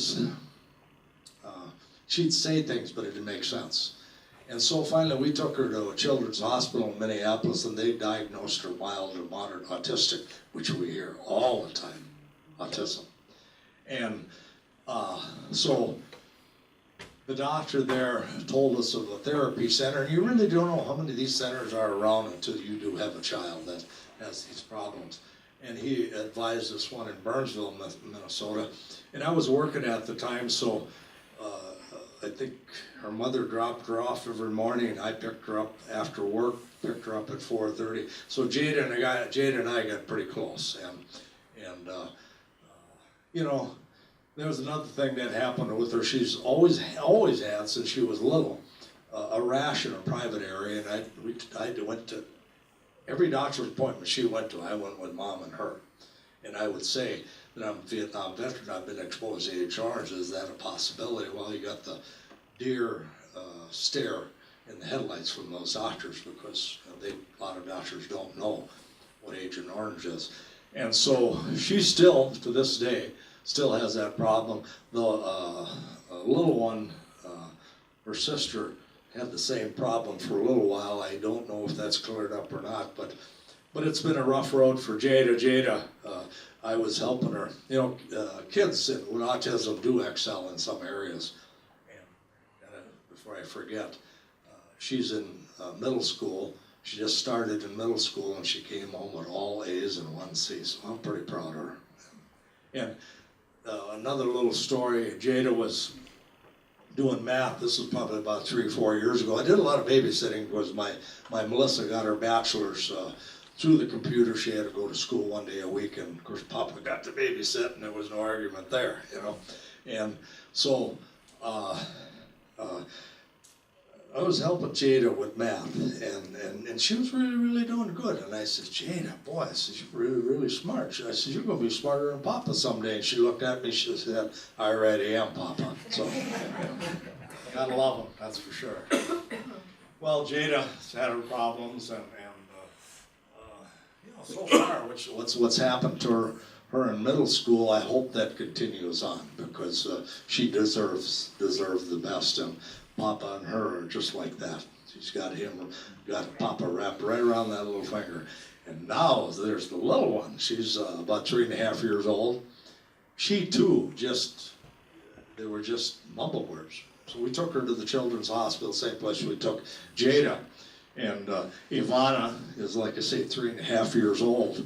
say things, but it didn't make sense. And so finally we took her to a children's hospital in Minneapolis, and they diagnosed her mild or moderate autistic, which we hear all the time, autism. And so the doctor there told us of a therapy center, and you really don't know how many of these centers are around until you do have a child that has these problems. And he advised us one in Burnsville, Minnesota, and I was working at the time, so I think her mother dropped her off every morning, and I picked her up after work, picked her up at 4:30. So Jada and I got pretty close, and you know, there was another thing that happened with her. She's always had, since she was little, a rash in a private area, and I went to every doctor's appointment she went to. I went with Mom and her, and I would say that I'm a Vietnam veteran, I've been exposed to Agent Orange. Is that a possibility? Well, you got the deer stare in the headlights from those doctors, because a lot of doctors don't know what Agent Orange is. And so she still, to this day, still has that problem. The little one, her sister, had the same problem for a little while. I don't know if that's cleared up or not, but it's been a rough road for Jada. I was helping her. You know, kids with autism do excel in some areas. And before I forget, she's in middle school. She just started in middle school, and she came home with all A's and 1 C, so I'm pretty proud of her. And another little story, Jada was doing math. This was probably about 3 or 4 years ago. I did a lot of babysitting because my Melissa got her bachelor's through the computer. She had to go to school 1 day a week, and of course Papa got to babysit, and there was no argument there, you know. And so I was helping Jada with math, and she was really, really doing good. And I said, Jada, boy, I said, you're really, really smart. I said, you're going to be smarter than Papa someday. And she looked at me, she said, I already am, Papa. So, gotta love him, that's for sure. Well, Jada's had her problems, and you know, so far, what's happened to her in middle school, I hope that continues on, because she deserves the best, and Papa and her are just like that. She's got Papa wrapped right around that little finger. And now there's the little one. She's about 3.5 years old. She too they were just mumble words. So we took her to the Children's Hospital, same place we took Jada. And Ivana is, like I say, 3.5 years old.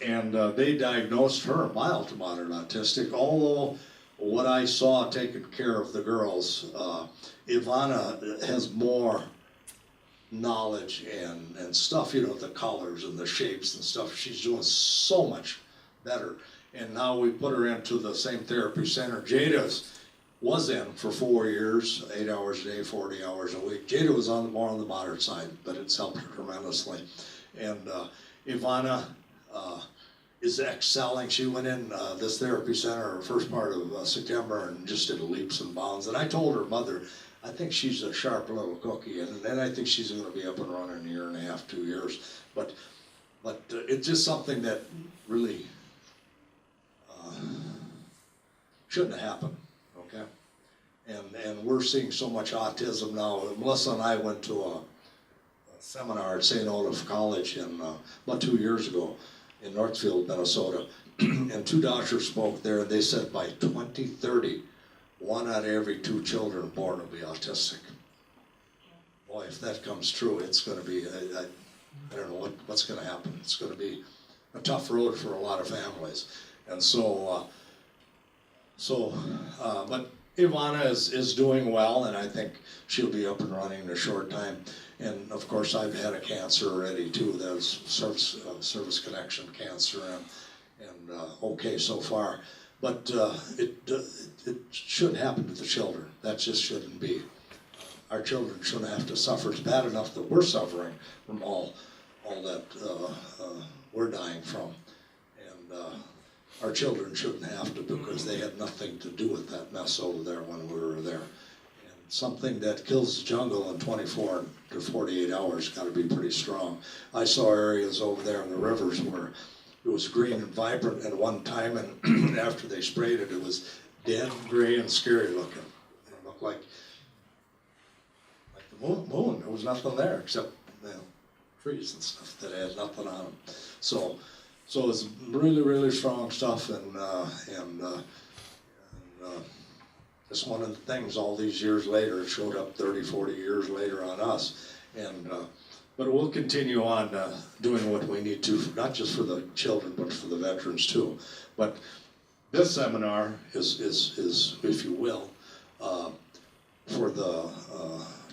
And they diagnosed her mild to moderate autistic, although what I saw taking care of the girls, Ivana has more knowledge and stuff, the colors and the shapes and stuff. She's doing so much better. And now we put her into the same therapy center Jada's was in for 4 years, 8 hours a day, 40 hours a week. Jada was more on the moderate side, but it's helped her tremendously. And Ivana is excelling. She went in this therapy center first part of September and just did leaps and bounds. And I told her mother, I think she's a sharp little cookie, and then I think she's going to be up and running in 1.5 years, 2 years. But it's just something that really shouldn't have happened, okay? And we're seeing so much autism now. Melissa and I went to a seminar at St. Olaf College about 2 years ago in Northfield, Minnesota, and 2 doctors spoke there, and they said by 2030, 1 out of every 2 children born will be autistic. Boy, if that comes true, it's going to be, I don't know what's going to happen. It's going to be a tough road for a lot of families. And but Ivana is doing well, and I think she'll be up and running in a short time. And of course, I've had a cancer already too. There's service connection cancer, and okay so far. But it shouldn't happen to the children. That just shouldn't be. Our children shouldn't have to suffer. It's bad enough that we're suffering from all that we're dying from, and our children shouldn't have to, because they had nothing to do with that mess over there when we were there. And something that kills the jungle in 24 to 48 hours got to be pretty strong. I saw areas over there in the rivers where it was green and vibrant at one time, and after they sprayed it, it was dead, gray, and scary looking. It looked like the moon. There was nothing there except trees and stuff that had nothing on them. So it's really, really strong stuff, and it's one of the things all these years later. It showed up 30, 40 years later on us, but we'll continue on doing what we need to, not just for the children, but for the veterans too. But this seminar is if you will, for the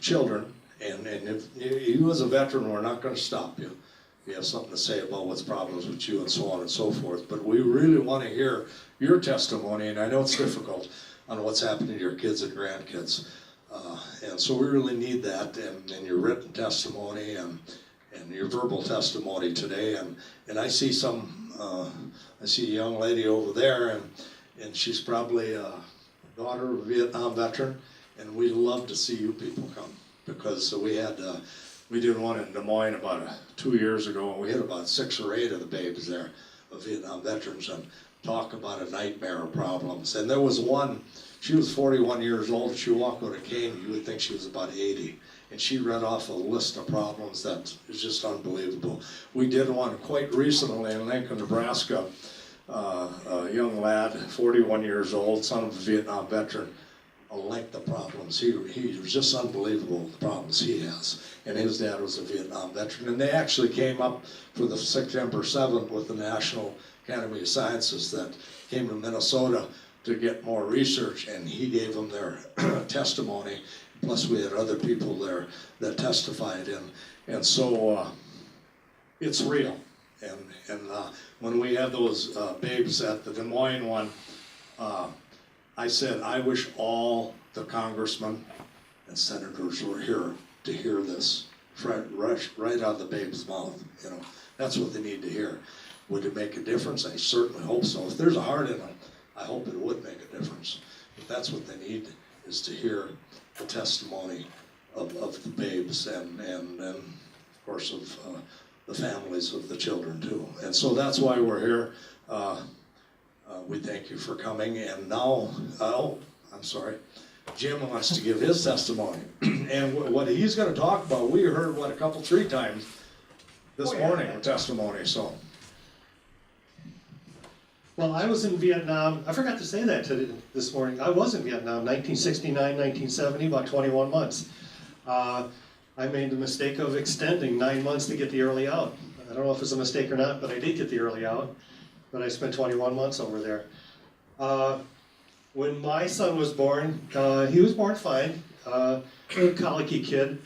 children, and if you as a veteran, we're not going to stop you. You have something to say about what's problems with you and so on and so forth. But we really want to hear your testimony, and I know it's difficult, on what's happening to your kids and grandkids. And so we really need that, and your written testimony and your verbal testimony today. And I see I see a young lady over there, and she's probably a daughter of a Vietnam veteran, and we'd love to see you people come, because we did one in Des Moines about 2 years ago, and we had about 6 or 8 of the babes there, of Vietnam veterans, and talk about a nightmare of problems. And there was one, she was 41 years old, she walked with a cane, you would think she was about 80. And she read off a list of problems that is just unbelievable. We did one quite recently in Lincoln, Nebraska, a young lad, 41 years old, son of a Vietnam veteran, a length of problems. He was just unbelievable, the problems he has. And his dad was a Vietnam veteran. And they actually came up for the September 7th with the National Academy of Sciences that came to Minnesota to get more research, and he gave them their testimony. Plus we had other people there that testified in. And so it's real. And when we had those babes at the Des Moines one, I said, I wish all the congressmen and senators were here to hear this right out of the babe's mouth. That's what they need to hear. Would it make a difference? I certainly hope so. If there's a heart in it, I hope it would make a difference. But that's what they need, is to hear the testimony of the babes and of course of the families of the children too. And so that's why we're here. we thank you for coming. And now, I'm sorry, Jim wants to give his testimony. And what he's going to talk about, we heard, three times this morning, a testimony, so. Well, I was in Vietnam, I forgot to say that this morning. I was in Vietnam, 1969, 1970, about 21 months. I made the mistake of extending 9 months to get the early out. I don't know if it's a mistake or not, but I did get the early out. But I spent 21 months over there. When my son was born, he was born fine, a colicky kid.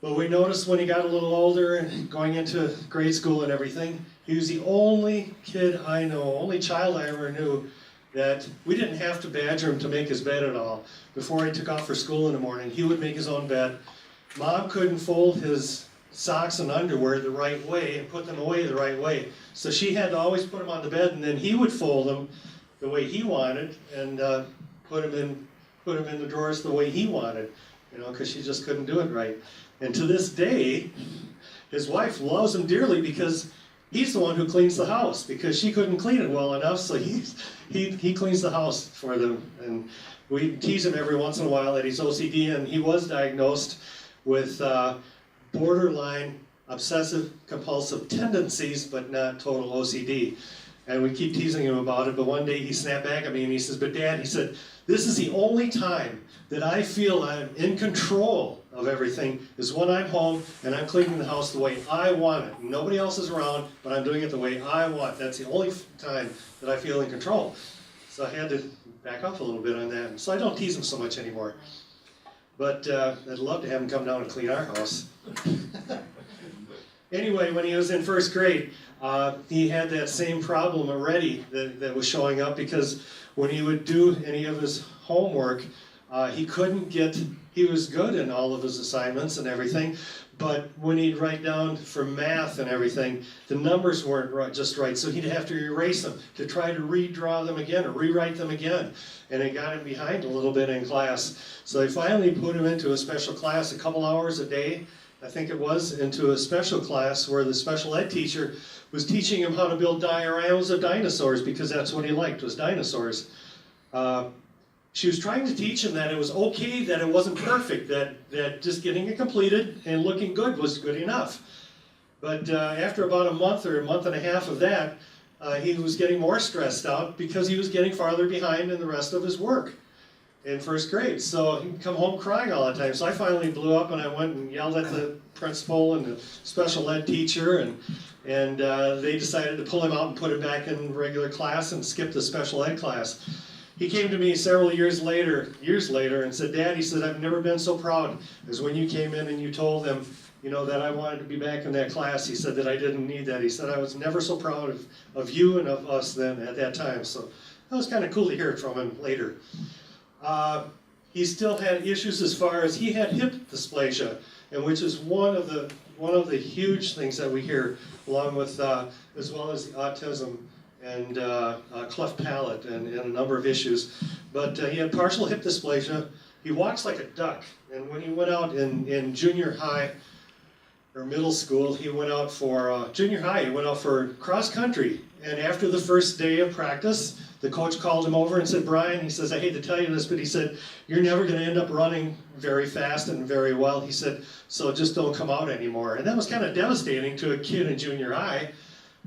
But we noticed when he got a little older and going into grade school and everything, he was the only kid I know, only child I ever knew that we didn't have to badger him to make his bed at all. Before he took off for school in the morning, he would make his own bed. Mom couldn't fold his socks and underwear the right way and put them away the right way. So she had to always put them on the bed, and then he would fold them the way he wanted and put them in the drawers the way he wanted, because she just couldn't do it right. And to this day, his wife loves him dearly because he's the one who cleans the house, because she couldn't clean it well enough, so he cleans the house for them. And we tease him every once in a while that he's OCD, and he was diagnosed with borderline obsessive compulsive tendencies, but not total OCD. And we keep teasing him about it, but one day he snapped back at me and he says, "But Dad," he said, "this is the only time that I feel I'm in control of everything is when I'm home and I'm cleaning the house the way I want it. Nobody else is around, but I'm doing it the way I want. That's the only time that I feel in control." So I had to back off a little bit on that. So I don't tease him so much anymore. But I'd love to have him come down and clean our house. Anyway, when he was in first grade, he had that same problem already that was showing up, because when he would do any of his homework, he was good in all of his assignments and everything, but when he'd write down for math and everything, the numbers weren't just right, so he'd have to erase them to try to redraw them again or rewrite them again, and it got him behind a little bit in class. So they finally put him into a special class a couple hours a day, I think it was, into a special class where the special ed teacher was teaching him how to build dioramas of dinosaurs, because that's what he liked, was dinosaurs. She was trying to teach him that it was okay, that it wasn't perfect, that just getting it completed and looking good was good enough. But after about a month or a month and a half of that, he was getting more stressed out because he was getting farther behind in the rest of his work in first grade. So he'd come home crying all the time. So I finally blew up and I went and yelled at the principal and the special ed teacher, and they decided to pull him out and put him back in regular class and skip the special ed class. He came to me several years later, and said, "Dad," he said, "I've never been so proud as when you came in and you told them, that I wanted to be back in that class." He said that I didn't need that. He said, "I was never so proud of you and of us then at that time." So that was kind of cool to hear it from him later. He still had issues as far as he had hip dysplasia, and which is one of the huge things that we hear, along with as well as the autism and cleft palate and a number of issues. But he had partial hip dysplasia. He walks like a duck. And when he went out in junior high or middle school, he went out for junior high. He went out for cross country. And after the first day of practice, the coach called him over and said, "Brian," he says, "I hate to tell you this, but he said, you're never going to end up running very fast and very well." He said, "So just don't come out anymore." And that was kind of devastating to a kid in junior high.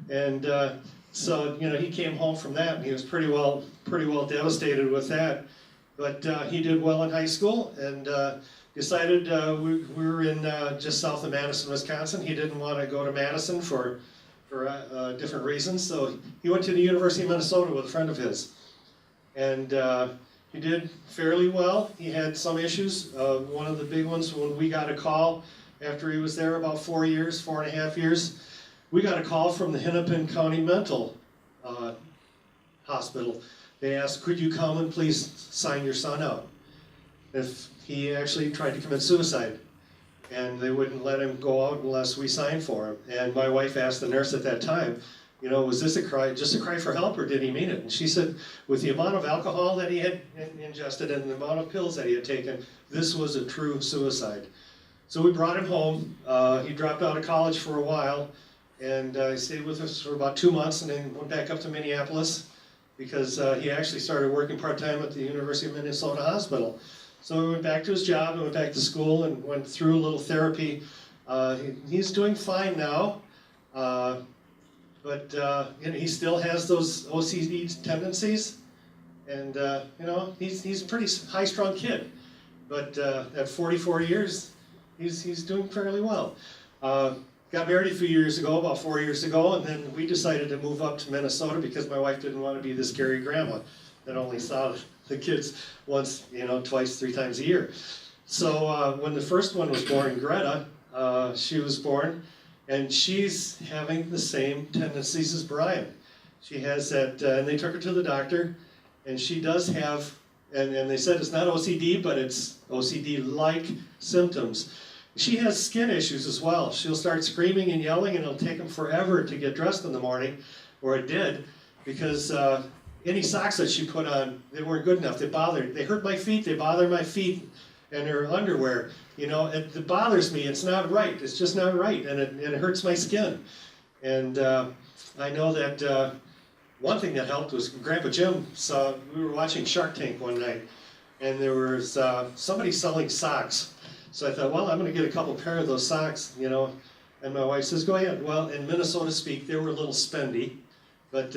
And so, he came home from that, and he was pretty well devastated with that. But he did well in high school, and decided we were in just south of Madison, Wisconsin. He didn't want to go to Madison for different reasons, so he went to the University of Minnesota with a friend of his. And he did fairly well. He had some issues. One of the big ones, when we got a call after he was there about 4.5 years, we got a call from the Hennepin County Mental Hospital. They asked, "Could you come and please sign your son out?" If he actually tried to commit suicide, and they wouldn't let him go out unless we signed for him. And my wife asked the nurse at that time, "Was this just a cry for help, or did he mean it?" And she said, with the amount of alcohol that he had ingested and the amount of pills that he had taken, this was a true suicide. So we brought him home. He dropped out of college for a while, and he stayed with us for about 2 months, and then went back up to Minneapolis. because he actually started working part-time at the University of Minnesota Hospital. So he went back to his job and went back to school and went through a little therapy. He's doing fine now, but you know, he still has those OCD tendencies, and you know, he's a pretty high-strung kid. But at 44 years, he's doing fairly well. Got married a few years ago, about 4 years ago, and then we decided to move up to Minnesota because my wife didn't want to be the scary grandma that only saw the kids once, you know, twice, 3 times a year. So when the first one was born, Greta, she was born, and she's having the same tendencies as Brian. She has that, and they took her to the doctor, and she does have, and they said it's not OCD, but it's OCD-like symptoms. She has skin issues as well. She'll start screaming and yelling, and it'll take them forever to get dressed in the morning, or it did, because any socks that she put on, they weren't good enough. They hurt my feet, they bother my feet, and her underwear. You know, it bothers me. It's not right. It's just not right, and it hurts my skin. And I know that one thing that helped was Grandpa Jim saw, we were watching Shark Tank one night, and there was somebody selling socks. So I thought, well, I'm going to get a couple pair of those socks, you know. And my wife says, go ahead. Well, in Minnesota speak, they were a little spendy. But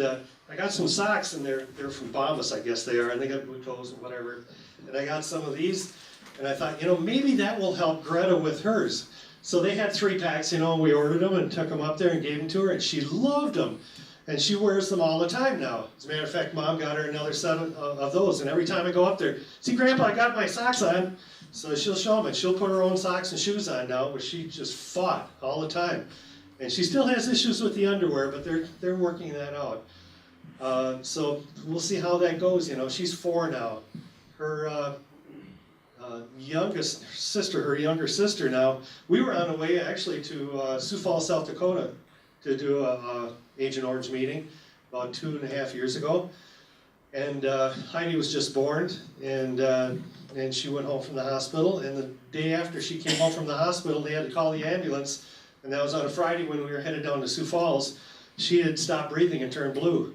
I got some socks, and they're from Bombas, I guess they are, and they got blue toes and whatever. And I got some of these, and I thought, you know, maybe that will help Greta with hers. So they had 3 packs, you know, and we ordered them and took them up there and gave them to her, and she loved them. And she wears them all the time now. As a matter of fact, Mom got her another set of those, and every time I go up there, see, Grandpa, I got my socks on. So she'll show them, and she'll put her own socks and shoes on now, which she just fought all the time. And she still has issues with the underwear, but they're working that out. So we'll see how that goes. You know, she's 4 now. Her youngest sister, her younger sister now, we were on the way actually to Sioux Falls, South Dakota to do a Agent Orange meeting about 2.5 years ago. And Heidi was just born, and she went home from the hospital. And the day after she came home from the hospital, they had to call the ambulance. And that was on a Friday when we were headed down to Sioux Falls. She had stopped breathing and turned blue.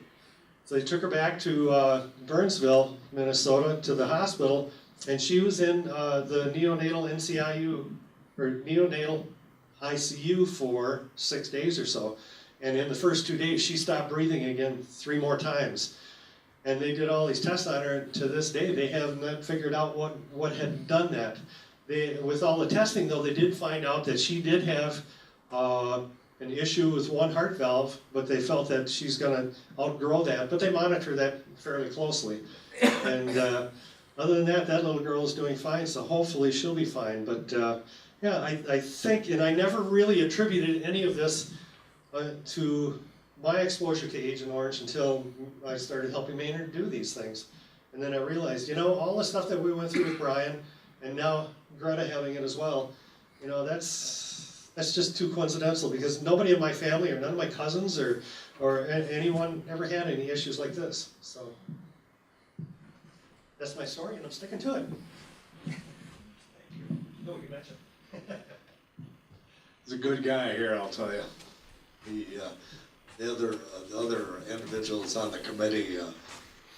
So they took her back to Burnsville, Minnesota, to the hospital. And she was in the neonatal NCIU, or neonatal ICU for 6 days or so. And in the first 2 days, she stopped breathing again 3 more times. And they did all these tests on her, and to this day, they have not figured out what had done that. With all the testing, though, they did find out that she did have an issue with one heart valve, but they felt that she's going to outgrow that. But they monitor that fairly closely. And other than that, that little girl is doing fine, so hopefully she'll be fine. But yeah, I think, and I never really attributed any of this to my exposure to Agent Orange until I started helping Maynard do these things. And then I realized, you know, all the stuff that we went through with Brian, and now Greta having it as well, you know, that's just too coincidental, because nobody in my family or none of my cousins or anyone ever had any issues like this. So that's my story, and I'm sticking to it. Thank you. No, you mentioned. He's a good guy here, I'll tell you. The other individuals on the committee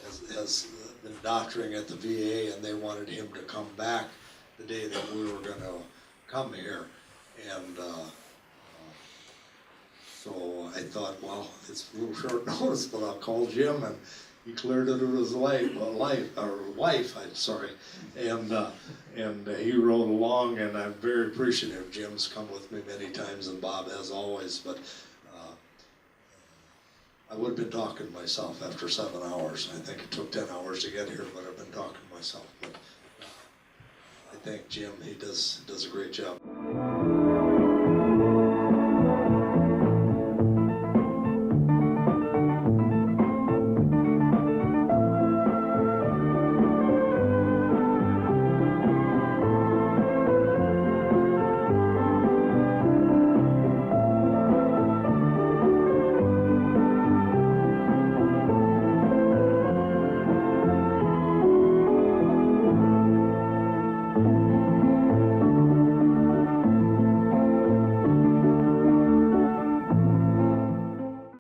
has been doctoring at the VA, and they wanted him to come back the day that we were going to come here. And so I thought, well, it's a little short notice, but I'll call Jim, and he cleared it with his wife, I'm sorry, and he rode along, and I'm very appreciative. Jim's come with me many times, and Bob has always, but I would have been talking to myself after 7 hours. I think it took 10 hours to get here, but I've been talking to myself. But I thank Jim. He does a great job.